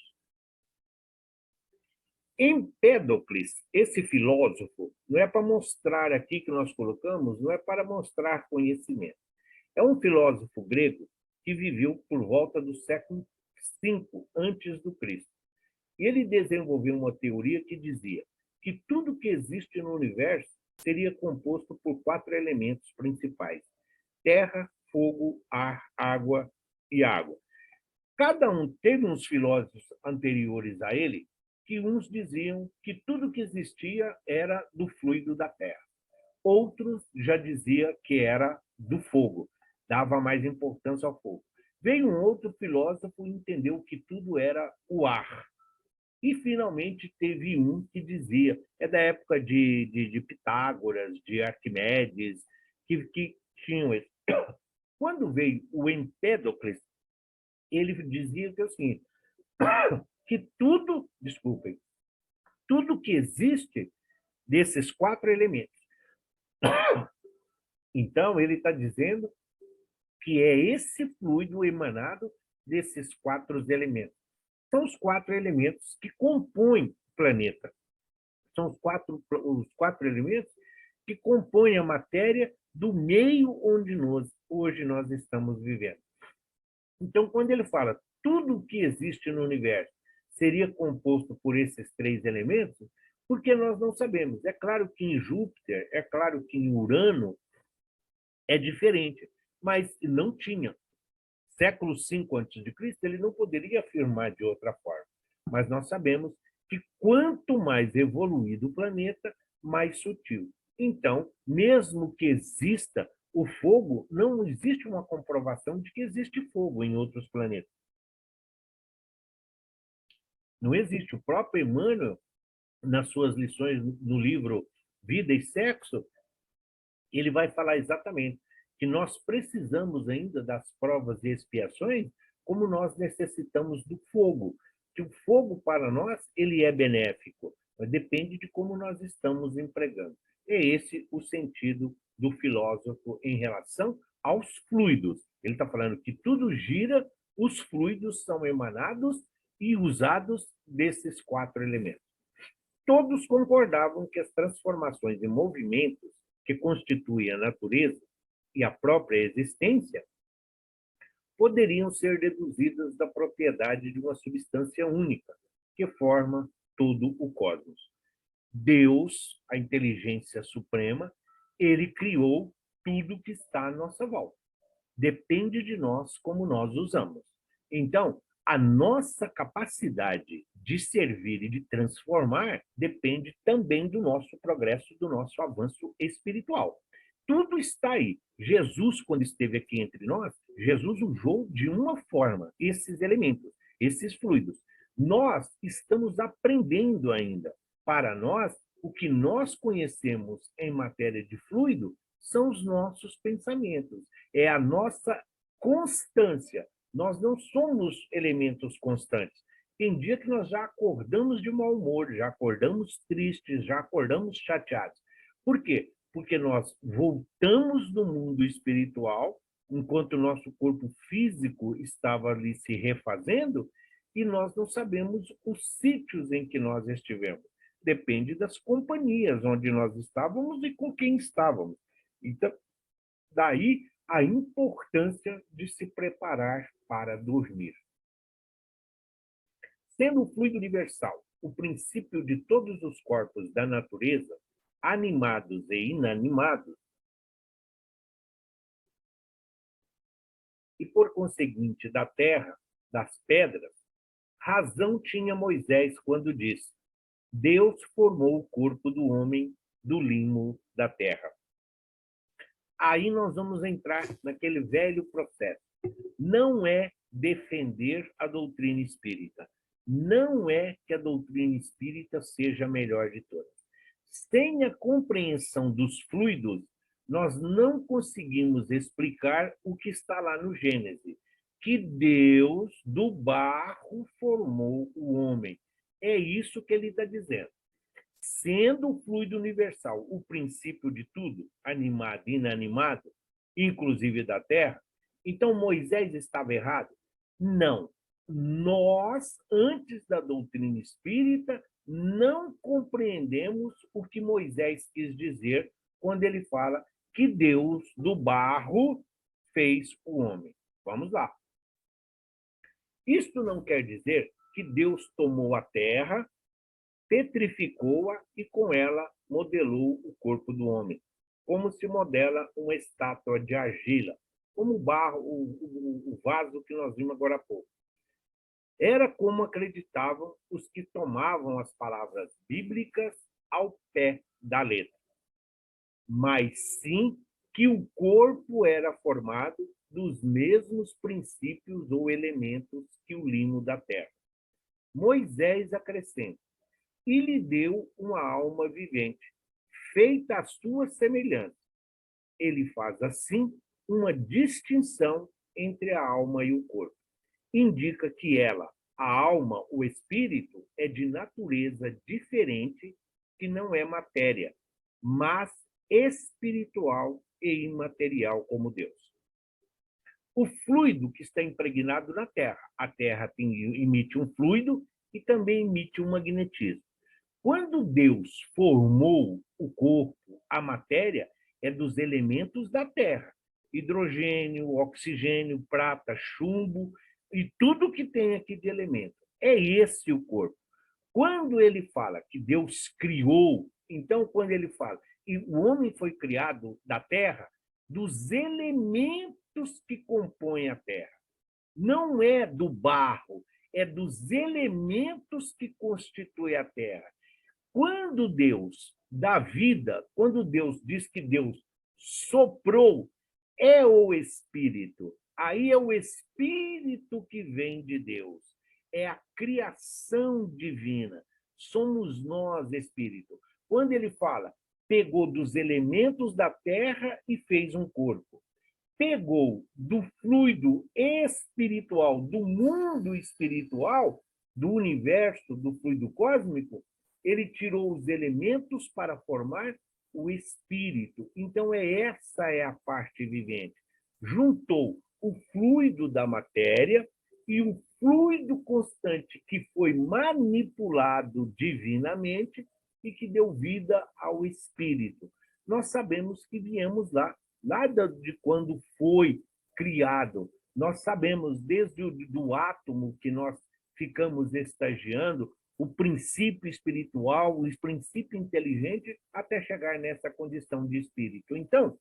Empédocles, esse filósofo, não é para mostrar aqui que nós colocamos, não é para mostrar conhecimento. É um filósofo grego que viveu por volta do século V antes do Cristo. E ele desenvolveu uma teoria que dizia que tudo que existe no universo seria composto por 4 elementos principais: terra, fogo, ar, água e água. Cada um teve uns filósofos anteriores a ele que uns diziam que tudo que existia era do fluido da terra. Outros já diziam que era do fogo, dava mais importância ao fogo. Veio um outro filósofo e entendeu que tudo era o ar. E, finalmente, teve um que dizia, é da época de Pitágoras, de Arquimedes, que tinham esse. Quando veio o Empédocles, ele dizia que é o seguinte, que tudo que existe desses 4 elementos. Então, ele está dizendo que é esse fluido emanado desses 4 elementos. São os 4 elementos que compõem o planeta. São os quatro elementos que compõem a matéria do meio onde hoje nós estamos vivendo. Então, quando ele fala tudo que existe no universo seria composto por esses 3 elementos, porque nós não sabemos. É claro que em Júpiter, é claro que em Urano é diferente. mas não tinha. Século V a.C., ele não poderia afirmar de outra forma. Mas nós sabemos que quanto mais evoluído o planeta, mais sutil. Então, mesmo que exista o fogo, não existe uma comprovação de que existe fogo em outros planetas. Não existe. O próprio Emmanuel, nas suas lições no livro Vida e Sexo, ele vai falar exatamente que nós precisamos ainda das provas e expiações como nós necessitamos do fogo. Que o fogo, para nós, ele é benéfico, mas depende de como nós estamos empregando. É esse o sentido do filósofo em relação aos fluidos. Ele está falando que tudo gira, os fluidos são emanados e usados desses 4 elementos. Todos concordavam que as transformações e movimentos que constituem a natureza e a própria existência poderiam ser deduzidas da propriedade de uma substância única que forma todo o cosmos. Deus, a inteligência suprema, ele criou tudo que está à nossa volta. Depende de nós como nós usamos. Então, a nossa capacidade de servir e de transformar depende também do nosso progresso, do nosso avanço espiritual. Tudo está aí. Jesus, quando esteve aqui entre nós, Jesus usou de uma forma esses elementos, esses fluidos. Nós estamos aprendendo ainda. Para nós, o que nós conhecemos em matéria de fluido são os nossos pensamentos, é a nossa constância. Nós não somos elementos constantes. Tem dia que nós já acordamos de mau humor, já acordamos tristes, já acordamos chateados. Por quê? Porque nós voltamos do mundo espiritual, enquanto o nosso corpo físico estava ali se refazendo, e nós não sabemos os sítios em que nós estivemos. Depende das companhias onde nós estávamos e com quem estávamos. Então, daí a importância de se preparar para dormir. Sendo o fluido universal o princípio de todos os corpos da natureza, animados e inanimados, e por conseguinte da terra, das pedras, razão tinha Moisés quando disse: Deus formou o corpo do homem do limo da terra. Aí nós vamos entrar naquele velho processo. Não é defender a doutrina espírita. Não é que a doutrina espírita seja a melhor de todas. Sem a compreensão dos fluidos, nós não conseguimos explicar o que está lá no Gênesis, que Deus do barro formou o homem. É isso que ele está dizendo. Sendo o fluido universal o princípio de tudo, animado e inanimado, inclusive da terra, então Moisés estava errado? Não. Nós, antes da doutrina espírita, não compreendemos o que Moisés quis dizer quando ele fala que Deus do barro fez o homem. Vamos lá. Isto não quer dizer que Deus tomou a terra, petrificou-a e com ela modelou o corpo do homem, como se modela uma estátua de argila, como o barro, o vaso que nós vimos agora há pouco. Era como acreditavam os que tomavam as palavras bíblicas ao pé da letra, mas sim que o corpo era formado dos mesmos princípios ou elementos que o limo da terra. Moisés acrescenta: e lhe deu uma alma vivente, feita à sua semelhança. Ele faz, assim, uma distinção entre a alma e o corpo. Indica que ela, a alma, o espírito, é de natureza diferente, que não é matéria, mas espiritual e imaterial como Deus. O fluido que está impregnado na Terra. A Terra emite um fluido e também emite um magnetismo. Quando Deus formou o corpo, a matéria é dos elementos da Terra. Hidrogênio, oxigênio, prata, chumbo e tudo que tem aqui de elemento. É esse o corpo. Quando ele fala que Deus criou, então quando ele fala e o homem foi criado da terra, dos elementos que compõem a Terra. Não é do barro, é dos elementos que constituem a Terra. Quando Deus dá vida, quando Deus diz que Deus soprou, é o Espírito. Aí é o Espírito que vem de Deus. É a criação divina. Somos nós, Espírito. Quando ele fala, pegou dos elementos da terra e fez um corpo. Pegou do fluido espiritual, do mundo espiritual, do universo, do fluido cósmico, ele tirou os elementos para formar o espírito. Então, essa é a parte vivente. Juntou o fluido da matéria e o fluido constante que foi manipulado divinamente e que deu vida ao espírito. Nós sabemos que viemos lá, nada de quando foi criado. Nós sabemos desde o átomo que nós ficamos estagiando, o princípio espiritual, o princípio inteligente, até chegar nessa condição de espírito. Então,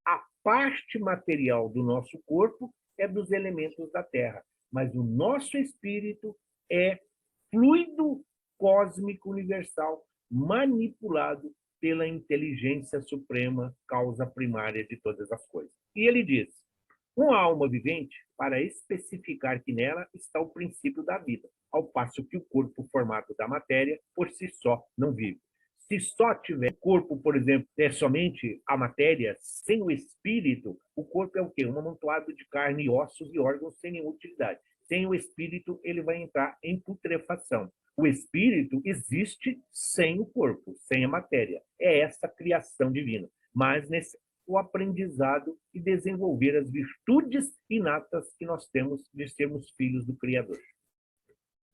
a parte material do nosso corpo é dos elementos da Terra, mas o nosso espírito é fluido cósmico universal manipulado pela inteligência suprema, causa primária de todas as coisas. E ele diz, uma alma vivente, para especificar que nela está o princípio da vida, ao passo que o corpo formado da matéria, por si só, não vive. Se só tiver o corpo, por exemplo, é somente a matéria, sem o espírito, o corpo é o quê? Um amontoado de carne, ossos e órgãos sem nenhuma utilidade. Sem o espírito, ele vai entrar em putrefação. O espírito existe sem o corpo, sem a matéria. É essa criação divina. Mas o aprendizado e desenvolver as virtudes inatas que nós temos de sermos filhos do Criador.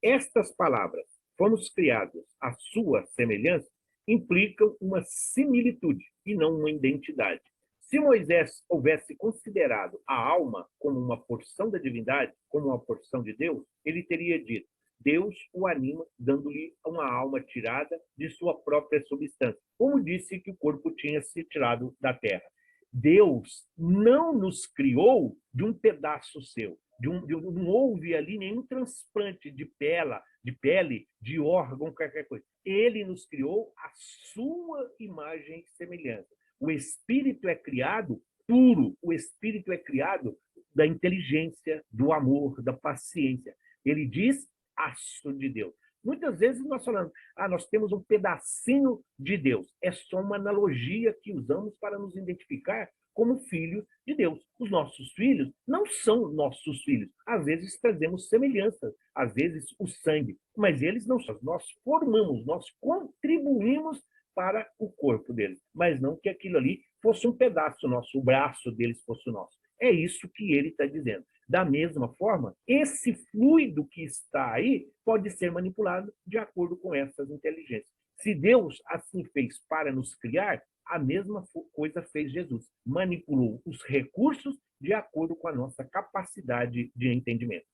Estas palavras, fomos criados à sua semelhança, implicam uma similitude e não uma identidade. Se Moisés houvesse considerado a alma como uma porção da divindade, como uma porção de Deus, ele teria dito, Deus o anima, dando-lhe uma alma tirada de sua própria substância, como disse que o corpo tinha se tirado da terra. Deus não nos criou de um pedaço seu, não houve ali nenhum transplante de pele, de órgão, qualquer coisa. Ele nos criou a sua imagem e semelhança. O espírito é criado puro, o espírito é criado da inteligência, do amor, da paciência. Ele diz, aço de Deus. Muitas vezes nós falamos, nós temos um pedacinho de Deus. É só uma analogia que usamos para nos identificar como filho de Deus. Os nossos filhos não são nossos filhos. Às vezes trazemos semelhanças, às vezes o sangue, mas eles não são. Nós formamos, nós contribuímos para o corpo deles, mas não que aquilo ali fosse um pedaço nosso, o braço deles fosse o nosso. É isso que ele está dizendo. Da mesma forma, esse fluido que está aí pode ser manipulado de acordo com essas inteligências. Se Deus assim fez para nos criar, a mesma coisa fez Jesus. Manipulou os recursos de acordo com a nossa capacidade de entendimento.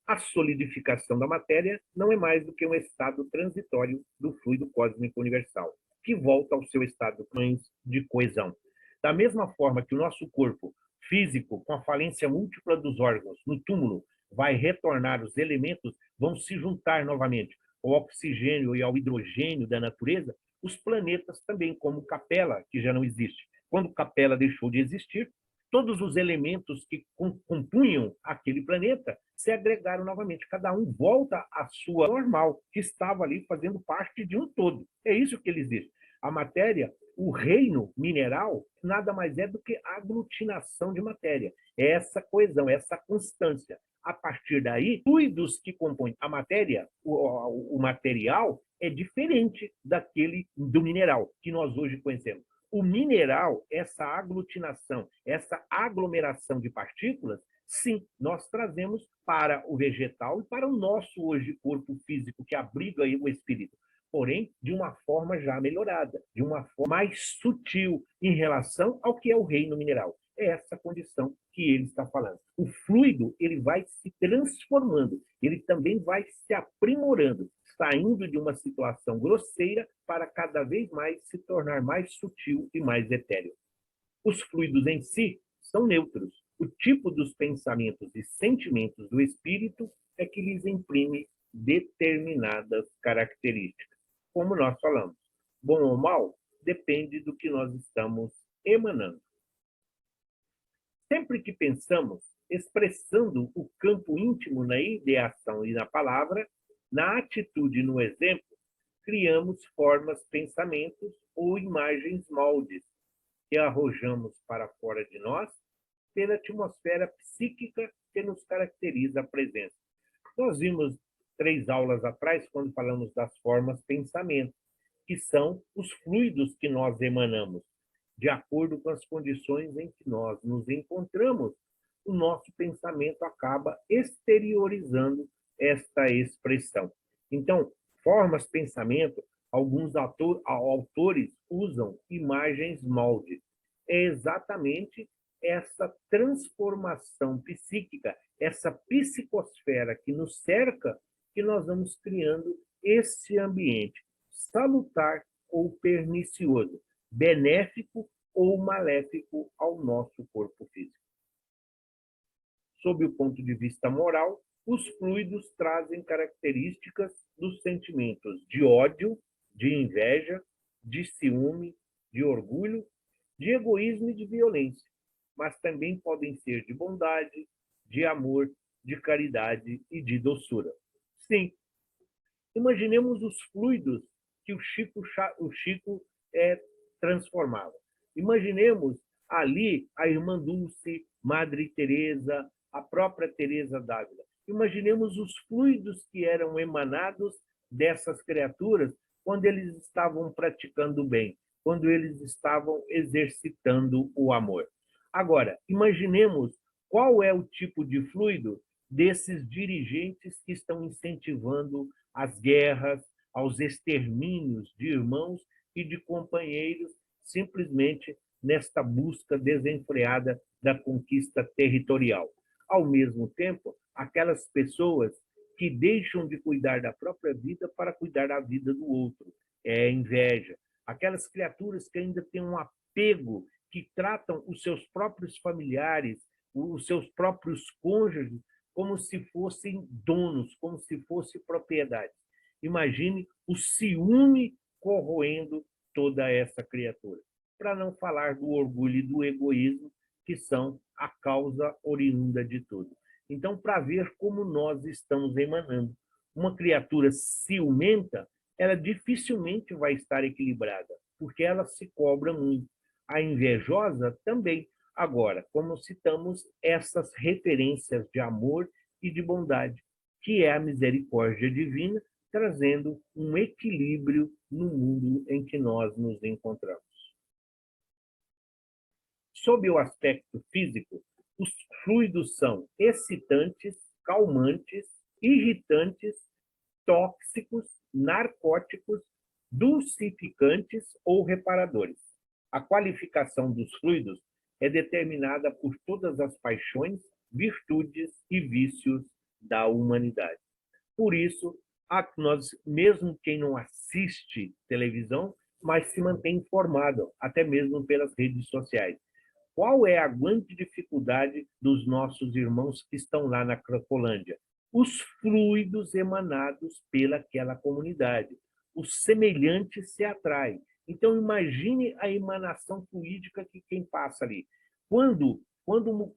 A solidificação da matéria não é mais do que um estado transitório do fluido cósmico universal, que volta ao seu estado de coesão. Da mesma forma que o nosso corpo físico, com a falência múltipla dos órgãos, no túmulo, vai retornar, os elementos vão se juntar novamente ao oxigênio e ao hidrogênio da natureza, os planetas também, como Capela, que já não existe. Quando Capela deixou de existir, todos os elementos que compunham aquele planeta se agregaram novamente. Cada um volta à sua normal, que estava ali fazendo parte de um todo. É isso que eles dizem. A matéria, o reino mineral, nada mais é do que a aglutinação de matéria. É essa coesão, essa constância. A partir daí, fluidos que compõem a matéria, o material, é diferente do mineral que nós hoje conhecemos. O mineral, essa aglutinação, essa aglomeração de partículas, sim, nós trazemos para o vegetal e para o nosso hoje corpo físico que abriga aí o espírito. Porém, de uma forma já melhorada, de uma forma mais sutil em relação ao que é o reino mineral. É essa condição que ele está falando. O fluido, ele vai se transformando, ele também vai se aprimorando, saindo de uma situação grosseira para cada vez mais se tornar mais sutil e mais etéreo. Os fluidos em si são neutros. O tipo dos pensamentos e sentimentos do espírito é que lhes imprime determinadas características. Como nós falamos, bom ou mal depende do que nós estamos emanando. Sempre que pensamos, expressando o campo íntimo na ideação e na palavra, na atitude e no exemplo, criamos formas, pensamentos ou imagens moldes que arrojamos para fora de nós pela atmosfera psíquica que nos caracteriza a presença. Nós vimos 3 aulas atrás, quando falamos das formas pensamento, que são os fluidos que nós emanamos. De acordo com as condições em que nós nos encontramos, o nosso pensamento acaba exteriorizando esta expressão. Então, formas pensamento, alguns autores usam imagens molde. É exatamente essa transformação psíquica, essa psicosfera que nos cerca, que nós vamos criando esse ambiente salutar ou pernicioso, benéfico ou maléfico ao nosso corpo físico. Sob o ponto de vista moral, os fluidos trazem características dos sentimentos de ódio, de inveja, de ciúme, de orgulho, de egoísmo e de violência, mas também podem ser de bondade, de amor, de caridade e de doçura. Sim, imaginemos os fluidos que o Chico transformava. Imaginemos ali a irmã Dulce, Madre Teresa, a própria Teresa d'Ávila. Imaginemos os fluidos que eram emanados dessas criaturas quando eles estavam praticando o bem, quando eles estavam exercitando o amor. Agora, imaginemos qual é o tipo de fluido desses dirigentes que estão incentivando as guerras, aos extermínios de irmãos e de companheiros, simplesmente nesta busca desenfreada da conquista territorial. Ao mesmo tempo, aquelas pessoas que deixam de cuidar da própria vida para cuidar da vida do outro. É inveja. Aquelas criaturas que ainda têm um apego, que tratam os seus próprios familiares, os seus próprios cônjuges, como se fossem donos, como se fosse propriedade. Imagine o ciúme corroendo toda essa criatura. Para não falar do orgulho e do egoísmo, que são a causa oriunda de tudo. Então, para ver como nós estamos emanando. Uma criatura ciumenta, ela dificilmente vai estar equilibrada, porque ela se cobra muito. A invejosa também. Agora, como citamos essas referências de amor e de bondade, que é a misericórdia divina, trazendo um equilíbrio no mundo em que nós nos encontramos. Sob o aspecto físico, os fluidos são excitantes, calmantes, irritantes, tóxicos, narcóticos, dulcificantes ou reparadores. A qualificação dos fluidos é determinada por todas as paixões, virtudes e vícios da humanidade. Por isso, nós, mesmo quem não assiste televisão, mas se mantém informado, até mesmo pelas redes sociais. Qual é a grande dificuldade dos nossos irmãos que estão lá na Cracolândia? Os fluidos emanados pelaquela comunidade. Os semelhantes se atraem. Então, imagine a emanação fluídica que quem passa ali. Quando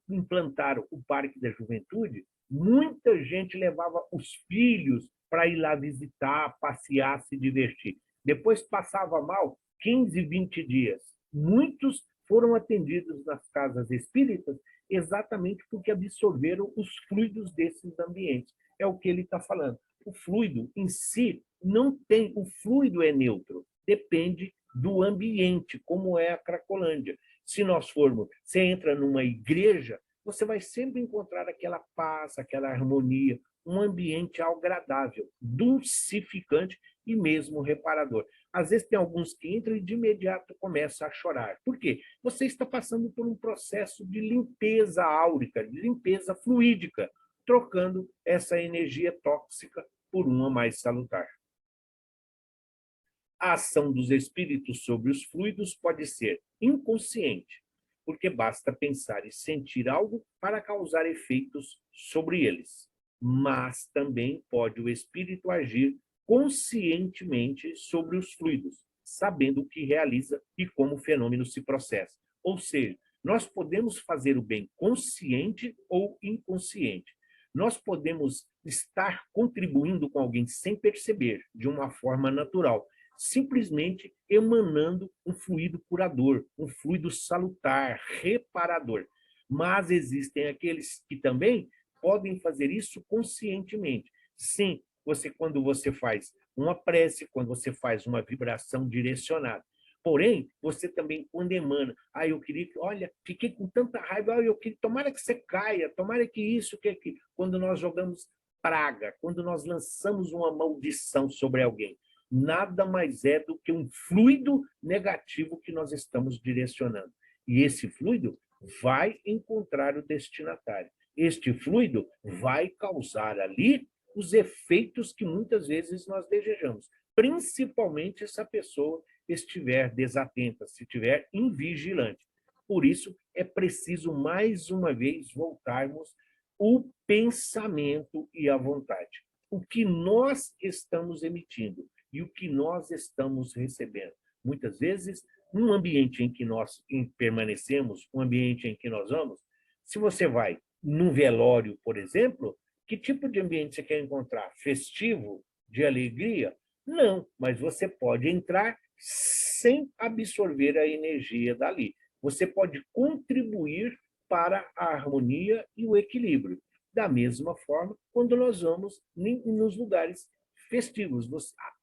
implantaram o Parque da Juventude, muita gente levava os filhos para ir lá visitar, passear, se divertir. Depois passava mal 15, 20 dias. Muitos foram atendidos nas casas espíritas exatamente porque absorveram os fluidos desses ambientes. É o que ele está falando. O fluido em si não tem, o fluido é neutro, depende do ambiente, como é a Cracolândia. Se nós formos, você entra numa igreja, você vai sempre encontrar aquela paz, aquela harmonia, um ambiente agradável, dulcificante e mesmo reparador. Às vezes tem alguns que entram e de imediato começam a chorar. Por quê? Você está passando por um processo de limpeza áurica, de limpeza fluídica, trocando essa energia tóxica por uma mais salutar. A ação dos espíritos sobre os fluidos pode ser inconsciente. porque basta pensar e sentir algo para causar efeitos sobre eles. Mas também pode o espírito agir conscientemente sobre os fluidos, sabendo o que realiza e como o fenômeno se processa. Ou seja, nós podemos fazer o bem consciente ou inconsciente. Nós podemos estar contribuindo com alguém sem perceber, de uma forma natural, simplesmente emanando um fluido curador, um fluido salutar, reparador. Mas existem aqueles que também podem fazer isso conscientemente. Sim, quando você faz uma prece, quando você faz uma vibração direcionada. Porém, você também, quando emana, eu queria que, olha, fiquei com tanta raiva, eu queria, tomara que você caia, tomara que isso, que aquilo. Quando nós jogamos praga, quando nós lançamos uma maldição sobre alguém, nada mais é do que um fluido negativo que nós estamos direcionando. E esse fluido vai encontrar o destinatário. Este fluido vai causar ali os efeitos que muitas vezes nós desejamos, principalmente se a pessoa estiver desatenta, se estiver invigilante. Por isso, é preciso, mais uma vez, voltarmos o pensamento e a vontade. O que nós estamos emitindo e o que nós estamos recebendo. Muitas vezes, num ambiente em que nós permanecemos, um ambiente em que nós vamos, se você vai num velório, por exemplo, que tipo de ambiente você quer encontrar? Festivo? De alegria? Não, mas você pode entrar sem absorver a energia dali. Você pode contribuir para a harmonia e o equilíbrio. Da mesma forma, quando nós vamos nos lugares festivos,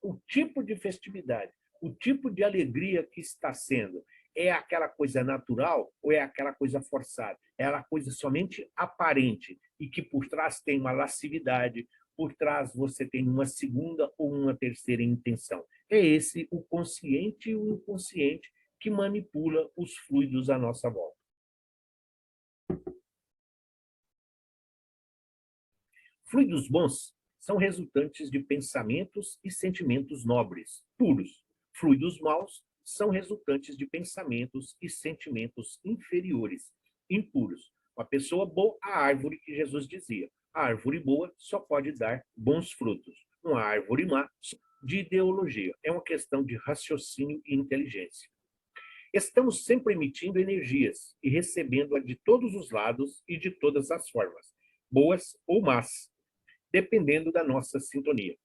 o tipo de festividade, o tipo de alegria que está sendo, é aquela coisa natural ou é aquela coisa forçada? É aquela coisa somente aparente e que por trás tem uma lascividade, por trás você tem uma segunda ou uma terceira intenção. É esse o consciente e o inconsciente que manipula os fluidos à nossa volta. Fluidos bons são resultantes de pensamentos e sentimentos nobres, puros. Fluidos maus são resultantes de pensamentos e sentimentos inferiores, impuros. Uma pessoa boa, a árvore que Jesus dizia. A árvore boa só pode dar bons frutos. Uma árvore má, de ideologia. É uma questão de raciocínio e inteligência. Estamos sempre emitindo energias e recebendo-a de todos os lados e de todas as formas, boas ou más, dependendo da nossa sintonia.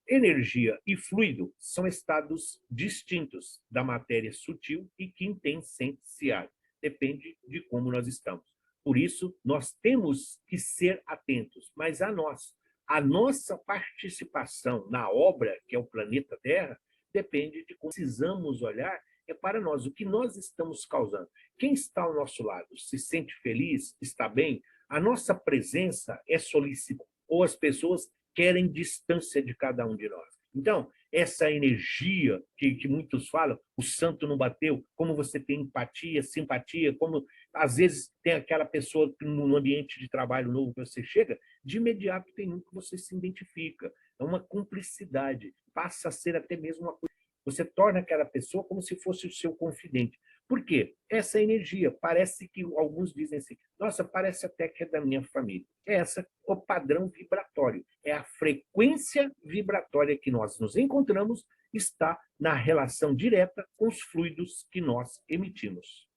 Energia e fluido são estados distintos da matéria sutil e quintessencial. Depende de como nós estamos. Por isso, nós temos que ser atentos, mas a nossa participação na obra, que é o planeta Terra, depende de como precisamos olhar para nós, o que nós estamos causando. Quem está ao nosso lado se sente feliz, está bem? A nossa presença é solicitada, ou as pessoas querem distância de cada um de nós. Então, essa energia que muitos falam, o santo não bateu, como você tem empatia, simpatia, como às vezes tem aquela pessoa que no ambiente de trabalho novo que você chega, de imediato tem um que você se identifica. É uma cumplicidade, passa a ser até mesmo uma coisa. Você torna aquela pessoa como se fosse o seu confidente. Por quê? Essa energia, parece que alguns dizem assim, nossa, parece até que é da minha família. É o padrão vibratório, é a frequência vibratória que nós nos encontramos, está na relação direta com os fluidos que nós emitimos.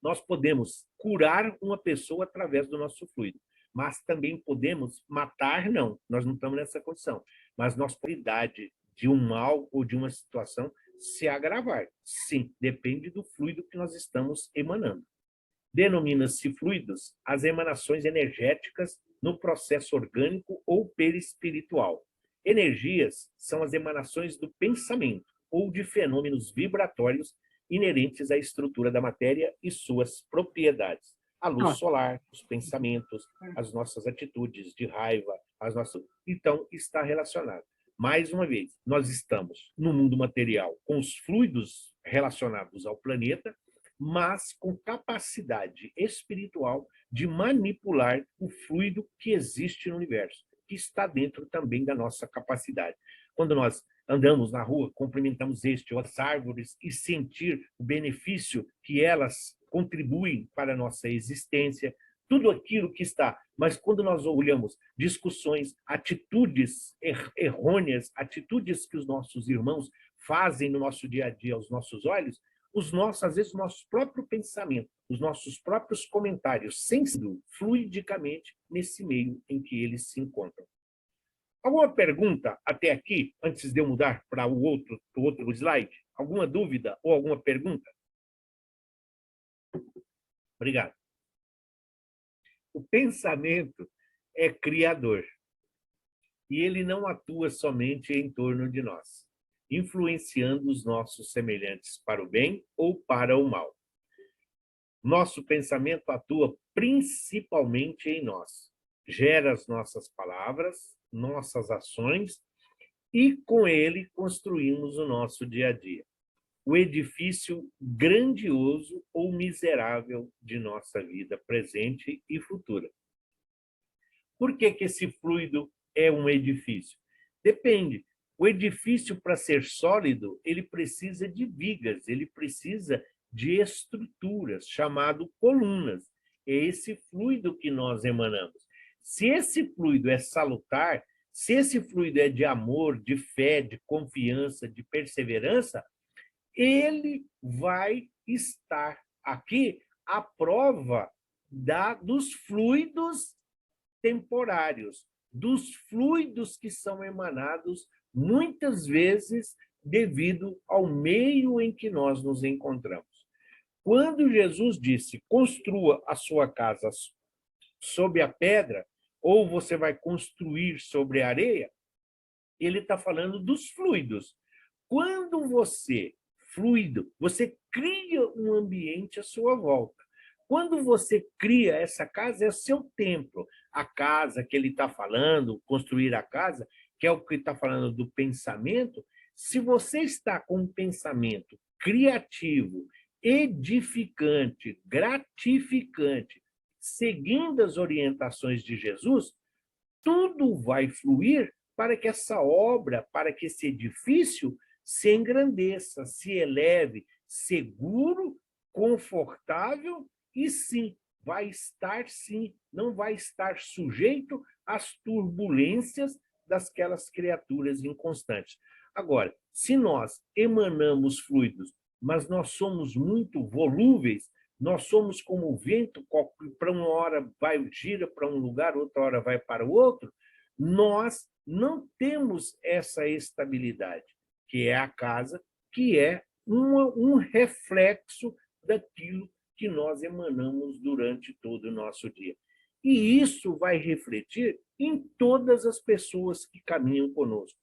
Nós podemos curar uma pessoa através do nosso fluido, mas também podemos matar, não, nós não estamos nessa condição, mas nossa qualidade de um mal ou de uma situação se agravar. Sim, depende do fluido que nós estamos emanando. Denomina-se fluidos as emanações energéticas no processo orgânico ou perispiritual. Energias são as emanações do pensamento ou de fenômenos vibratórios inerentes à estrutura da matéria e suas propriedades. A luz solar, os pensamentos, as nossas atitudes de raiva, então está relacionado. Mais uma vez, nós estamos no mundo material com os fluidos relacionados ao planeta, mas com capacidade espiritual de manipular o fluido que existe no universo, que está dentro também da nossa capacidade. Quando nós andamos na rua, cumprimentamos este ou as árvores e sentir o benefício que elas contribuem para a nossa existência, tudo aquilo que está. Mas quando nós olhamos discussões, atitudes errôneas, atitudes que os nossos irmãos fazem no nosso dia a dia aos nossos olhos, às vezes, o nosso próprio pensamento, os nossos próprios comentários, sem fluidicamente nesse meio em que eles se encontram. Alguma pergunta até aqui, antes de eu mudar para o outro slide? Alguma dúvida ou alguma pergunta? Obrigado. O pensamento é criador e ele não atua somente em torno de nós, influenciando os nossos semelhantes para o bem ou para o mal. Nosso pensamento atua principalmente em nós, gera as nossas palavras, nossas ações e com ele construímos o nosso dia a dia, o edifício grandioso ou miserável de nossa vida presente e futura. Por que esse fluido é um edifício? Depende. O edifício, para ser sólido, ele precisa de vigas, ele precisa de estruturas, chamado colunas. É esse fluido que nós emanamos. Se esse fluido é salutar, se esse fluido é de amor, de fé, de confiança, de perseverança, ele vai estar aqui à prova dos fluidos temporários, dos fluidos que são emanados, muitas vezes, devido ao meio em que nós nos encontramos. Quando Jesus disse, construa a sua casa sob a pedra, ou você vai construir sobre a areia, ele está falando dos fluidos. Quando você cria um ambiente à sua volta. Quando você cria essa casa, é o seu templo. A casa que ele está falando, construir a casa, que é o que está falando do pensamento, se você está com um pensamento criativo, edificante, gratificante, seguindo as orientações de Jesus, tudo vai fluir para que essa obra, para que esse edifício se engrandeça, se eleve, seguro, confortável e sim, não vai estar sujeito às turbulências daquelas criaturas inconstantes. Agora, se nós emanamos fluidos, mas nós somos muito volúveis, nós somos como o vento, para uma hora gira para um lugar, outra hora vai para o outro, nós não temos essa estabilidade, que é a casa, que é um reflexo daquilo que nós emanamos durante todo o nosso dia. E isso vai refletir em todas as pessoas que caminham conosco.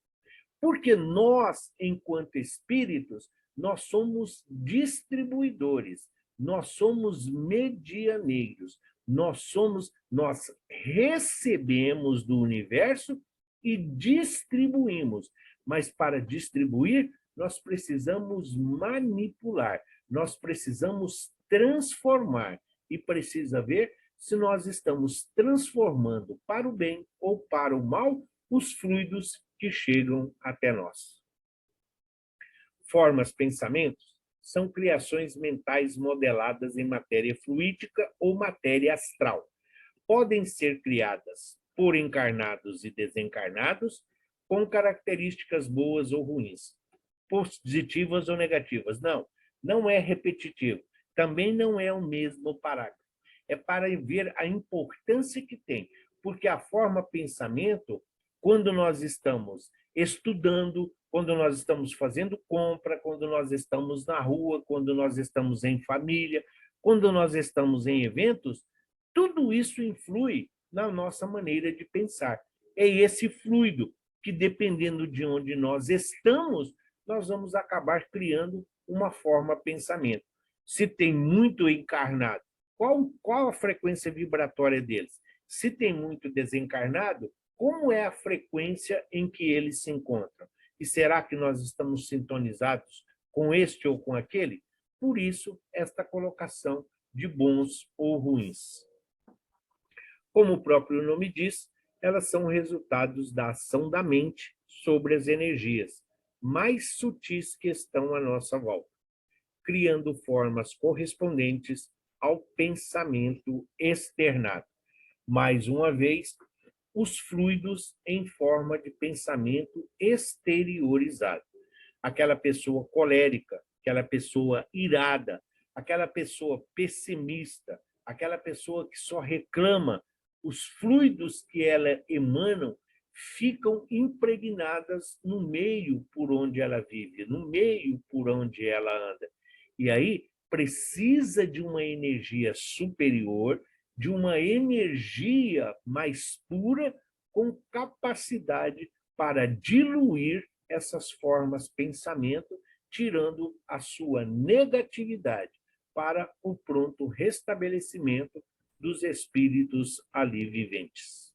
Porque nós, enquanto espíritos, nós somos distribuidores, nós somos medianeiros, nós recebemos do universo e distribuímos. Mas para distribuir, nós precisamos manipular, nós precisamos transformar e precisa ver se nós estamos transformando para o bem ou para o mal os fluidos que chegam até nós. Formas, pensamentos são criações mentais modeladas em matéria fluídica ou matéria astral. Podem ser criadas por encarnados e desencarnados com características boas ou ruins, positivas ou negativas. Não é repetitivo. Também não é o mesmo parágrafo. É para ver a importância que tem, porque a forma pensamento, quando nós estamos estudando, quando nós estamos fazendo compra, quando nós estamos na rua, quando nós estamos em família, quando nós estamos em eventos, tudo isso influi na nossa maneira de pensar. É esse fluido que, dependendo de onde nós estamos, nós vamos acabar criando uma forma pensamento. Se tem muito encarnado, qual a frequência vibratória deles? Se tem muito desencarnado, como é a frequência em que eles se encontram? E será que nós estamos sintonizados com este ou com aquele? Por isso, esta colocação de bons ou ruins. Como o próprio nome diz, elas são resultados da ação da mente sobre as energias mais sutis que estão à nossa volta, criando formas correspondentes ao pensamento externado. Mais uma vez, os fluidos em forma de pensamento exteriorizado. Aquela pessoa colérica, aquela pessoa irada, aquela pessoa pessimista, aquela pessoa que só reclama, os fluidos que ela emanam ficam impregnadas no meio por onde ela vive, no meio por onde ela anda. E aí precisa de uma energia superior, de uma energia mais pura, com capacidade para diluir essas formas pensamento, tirando a sua negatividade para o pronto restabelecimento dos espíritos ali viventes.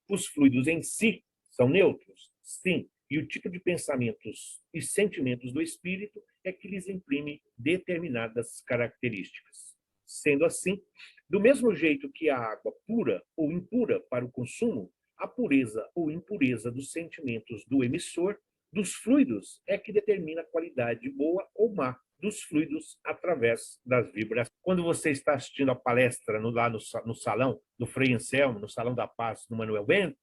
Os fluidos em si são neutros? Sim. E o tipo de pensamentos e sentimentos do espírito é que lhes imprime determinadas características. Sendo assim, do mesmo jeito que a água pura ou impura para o consumo, a pureza ou impureza dos sentimentos do emissor, dos fluidos, é que determina a qualidade boa ou má dos fluidos através das vibrações. Quando você está assistindo a palestra lá no salão do Frei Anselmo, no Salão da Paz do Manuel Bento,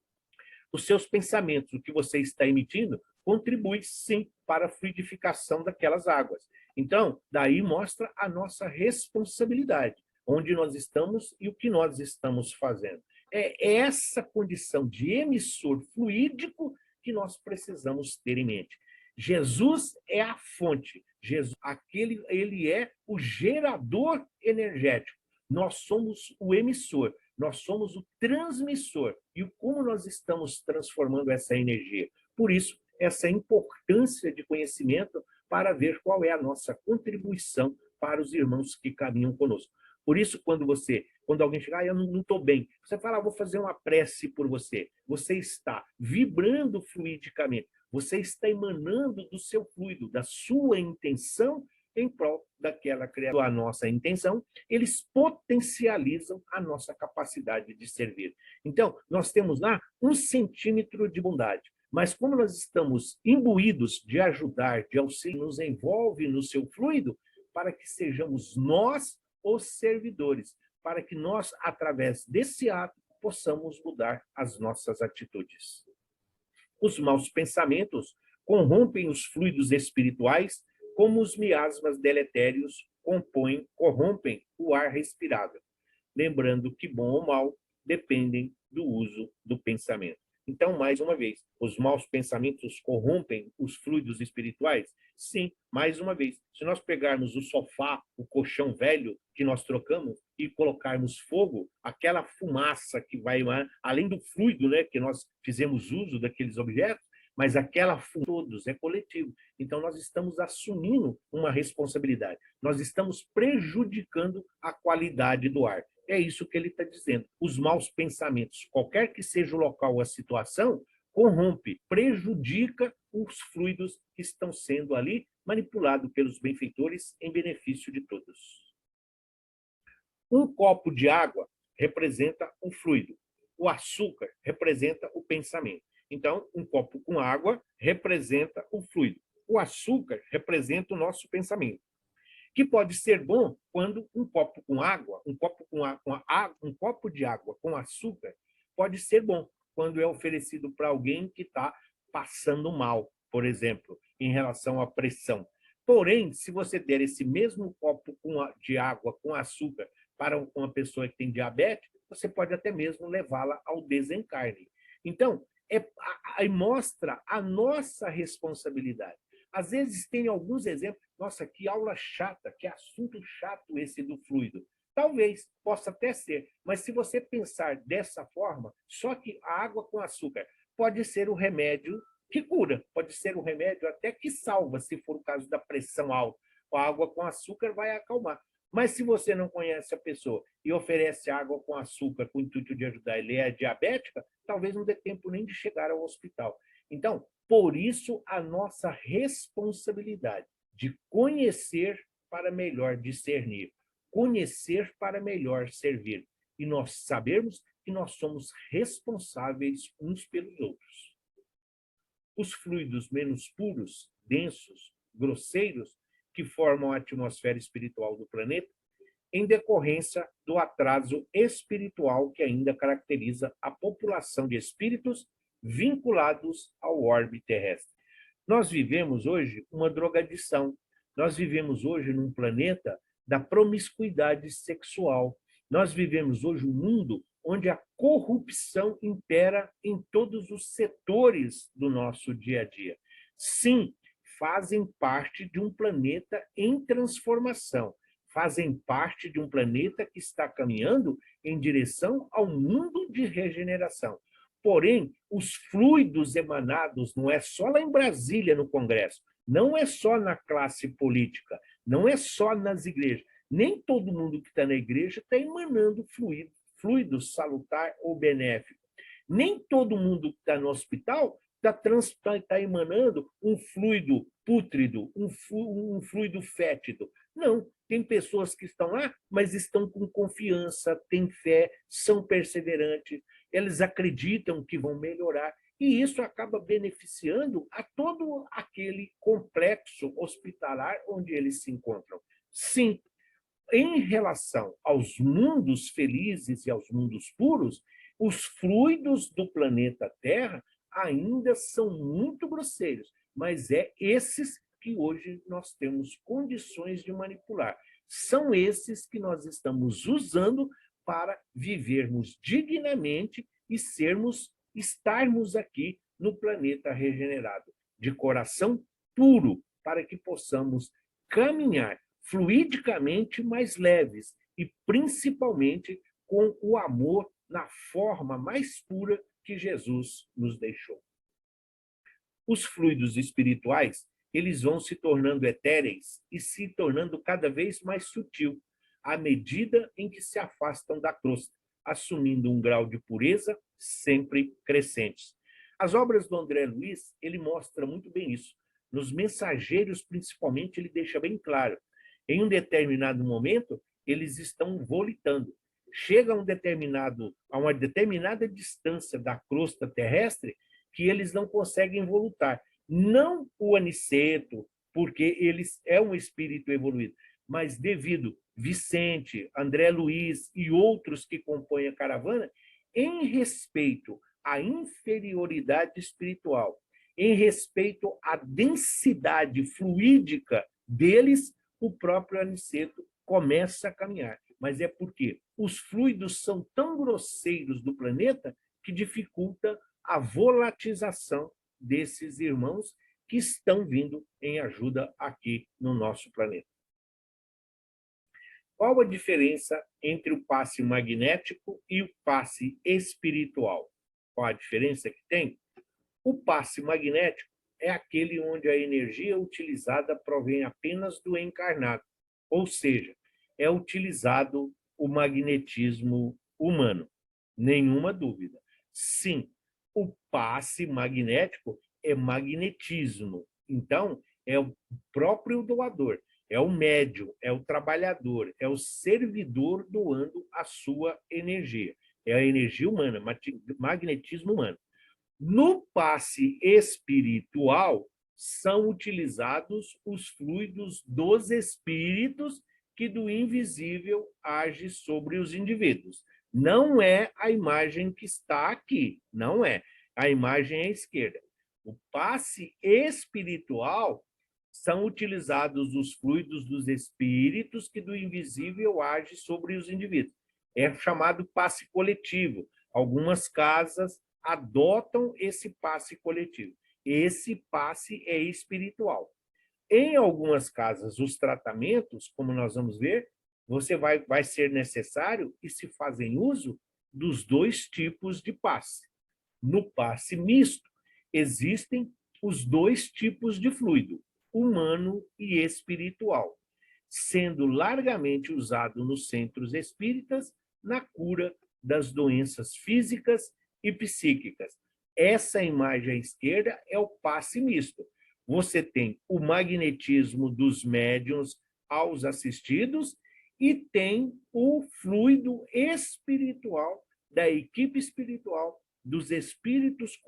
os seus pensamentos, o que você está emitindo, contribui sim para a fluidificação daquelas águas. Então, daí mostra a nossa responsabilidade, onde nós estamos e o que nós estamos fazendo. É essa condição de emissor fluídico que nós precisamos ter em mente. Jesus é a fonte, Jesus, ele é o gerador energético. Nós somos o emissor, nós somos o transmissor. E como nós estamos transformando essa energia? Por isso, essa importância de conhecimento para ver qual é a nossa contribuição para os irmãos que caminham conosco. Por isso, quando alguém chega, eu não estou bem, você fala, vou fazer uma prece por você. Você está vibrando fluidicamente, você está emanando do seu fluido, da sua intenção em prol daquela criatura. A nossa intenção, eles potencializam a nossa capacidade de servir. Então, nós temos lá 1 centímetro de bondade, mas como nós estamos imbuídos de ajudar, de auxílio, nos envolve no seu fluido, para que sejamos nós os servidores, para que nós, através desse ato, possamos mudar as nossas atitudes. Os maus pensamentos corrompem os fluidos espirituais, como os miasmas deletérios corrompem o ar respirável. Lembrando que bom ou mal dependem do uso do pensamento. Então, mais uma vez, os maus pensamentos corrompem os fluidos espirituais? Sim, mais uma vez. Se nós pegarmos o sofá, o colchão velho que nós trocamos e colocarmos fogo, aquela fumaça que vai, além do fluido, né, que nós fizemos uso daqueles objetos, mas aquela todos é coletivo. Então, nós estamos assumindo uma responsabilidade. Nós estamos prejudicando a qualidade do ar. É isso que ele está dizendo. Os maus pensamentos, qualquer que seja o local ou a situação, corrompe, prejudica os fluidos que estão sendo ali manipulados pelos benfeitores em benefício de todos. Um copo de água representa o fluido. O açúcar representa o pensamento. Então, um copo com água representa o fluido. O açúcar representa o nosso pensamento, que pode ser bom quando um copo com água, um copo de água com açúcar pode ser bom quando é oferecido para alguém que está passando mal, por exemplo, em relação à pressão. Porém, se você der esse mesmo copo de água com açúcar para uma pessoa que tem diabetes, você pode até mesmo levá-la ao desencarne. Então, mostra a nossa responsabilidade. Às vezes tem alguns exemplos, nossa, que aula chata, que assunto chato esse do fluido. Talvez, possa até ser, mas se você pensar dessa forma, só que a água com açúcar pode ser o remédio que cura, pode ser o remédio até que salva, se for o caso da pressão alta. A água com açúcar vai acalmar. Mas se você não conhece a pessoa e oferece água com açúcar com o intuito de ajudar, ele é diabética, talvez não dê tempo nem de chegar ao hospital. Então, por isso, a nossa responsabilidade de conhecer para melhor discernir, conhecer para melhor servir, e nós sabermos que nós somos responsáveis uns pelos outros. Os fluidos menos puros, densos, grosseiros, que formam a atmosfera espiritual do planeta, em decorrência do atraso espiritual que ainda caracteriza a população de espíritos vinculados ao orbe terrestre. Nós vivemos hoje uma drogadição, nós vivemos hoje num planeta da promiscuidade sexual, nós vivemos hoje um mundo onde a corrupção impera em todos os setores do nosso dia a dia. Sim, fazem parte de um planeta em transformação, fazem parte de um planeta que está caminhando em direção ao mundo de regeneração. Porém, os fluidos emanados não é só lá em Brasília, no Congresso, não é só na classe política, não é só nas igrejas. Nem todo mundo que está na igreja está emanando fluido salutar ou benéfico. Nem todo mundo que está no hospital está emanando um fluido pútrido, um fluido fétido. Não, tem pessoas que estão lá, mas estão com confiança, têm fé, são perseverantes, eles acreditam que vão melhorar, e isso acaba beneficiando a todo aquele complexo hospitalar onde eles se encontram. Sim, em relação aos mundos felizes e aos mundos puros, os fluidos do planeta Terra ainda são muito grosseiros, mas é esses que hoje nós temos condições de manipular. São esses que nós estamos usando para vivermos dignamente e estarmos aqui no planeta regenerado, de coração puro, para que possamos caminhar fluidicamente mais leves e principalmente com o amor na forma mais pura que Jesus nos deixou. Os fluidos espirituais, eles vão se tornando etéreis e se tornando cada vez mais sutil, à medida em que se afastam da crosta, assumindo um grau de pureza sempre crescente. As obras do André Luiz, ele mostra muito bem isso. Nos Mensageiros, principalmente, ele deixa bem claro. Em um determinado momento, eles estão volitando. Chega a uma determinada distância da crosta terrestre que eles não conseguem voltar. Não o Aniceto, porque ele é um espírito evoluído, mas devido Vicente, André Luiz e outros que compõem a caravana, em respeito à inferioridade espiritual, em respeito à densidade fluídica deles, o próprio Aniceto começa a caminhar. Mas é porque os fluidos são tão grosseiros do planeta que dificulta a volatização desses irmãos que estão vindo em ajuda aqui no nosso planeta. Qual a diferença entre o passe magnético e o passe espiritual? Qual a diferença que tem? O passe magnético é aquele onde a energia utilizada provém apenas do encarnado, ou seja, é utilizado o magnetismo humano. Nenhuma dúvida. Sim, o passe magnético é magnetismo. Então, é o próprio doador, é o médium, é o trabalhador, é o servidor doando a sua energia. É a energia humana, magnetismo humano. No passe espiritual, são utilizados os fluidos dos espíritos que do invisível age sobre os indivíduos. Não é a imagem que está aqui, não é. A imagem é à esquerda. O passe espiritual são utilizados os fluidos dos espíritos que do invisível age sobre os indivíduos. É chamado passe coletivo. Algumas casas adotam esse passe coletivo. Esse passe é espiritual. Em algumas casas, os tratamentos, como nós vamos ver, vai ser necessário e se fazem uso dos dois tipos de passe. No passe misto, existem os dois tipos de fluido, humano e espiritual, sendo largamente usado nos centros espíritas na cura das doenças físicas e psíquicas. Essa imagem à esquerda é o passe misto. Você tem o magnetismo dos médiuns aos assistidos e tem o fluido espiritual da equipe espiritual, dos espíritos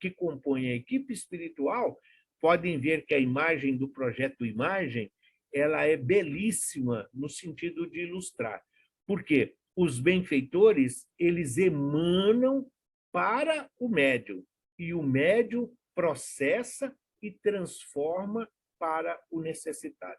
que compõem a equipe espiritual. Podem ver que a imagem do projeto Imagem ela é belíssima no sentido de ilustrar. Por quê? Os benfeitores, eles emanam para o médium, e o médium processa e transforma para o necessitado.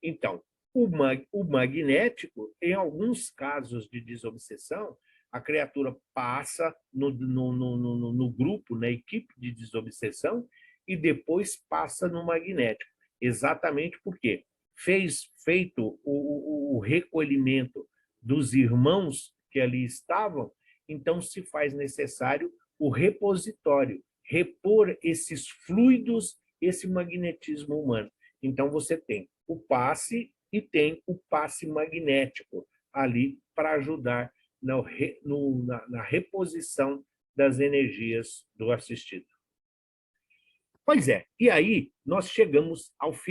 Então, o magnético, em alguns casos de desobsessão, a criatura passa no grupo, na equipe de desobsessão, e depois passa no magnético. Exatamente porque feito o recolhimento dos irmãos que ali estavam, então se faz necessário o repositório, repor esses fluidos, esse magnetismo humano. Então você tem o passe e tem o passe magnético ali para ajudar na reposição das energias do assistido. Pois é, e aí nós chegamos ao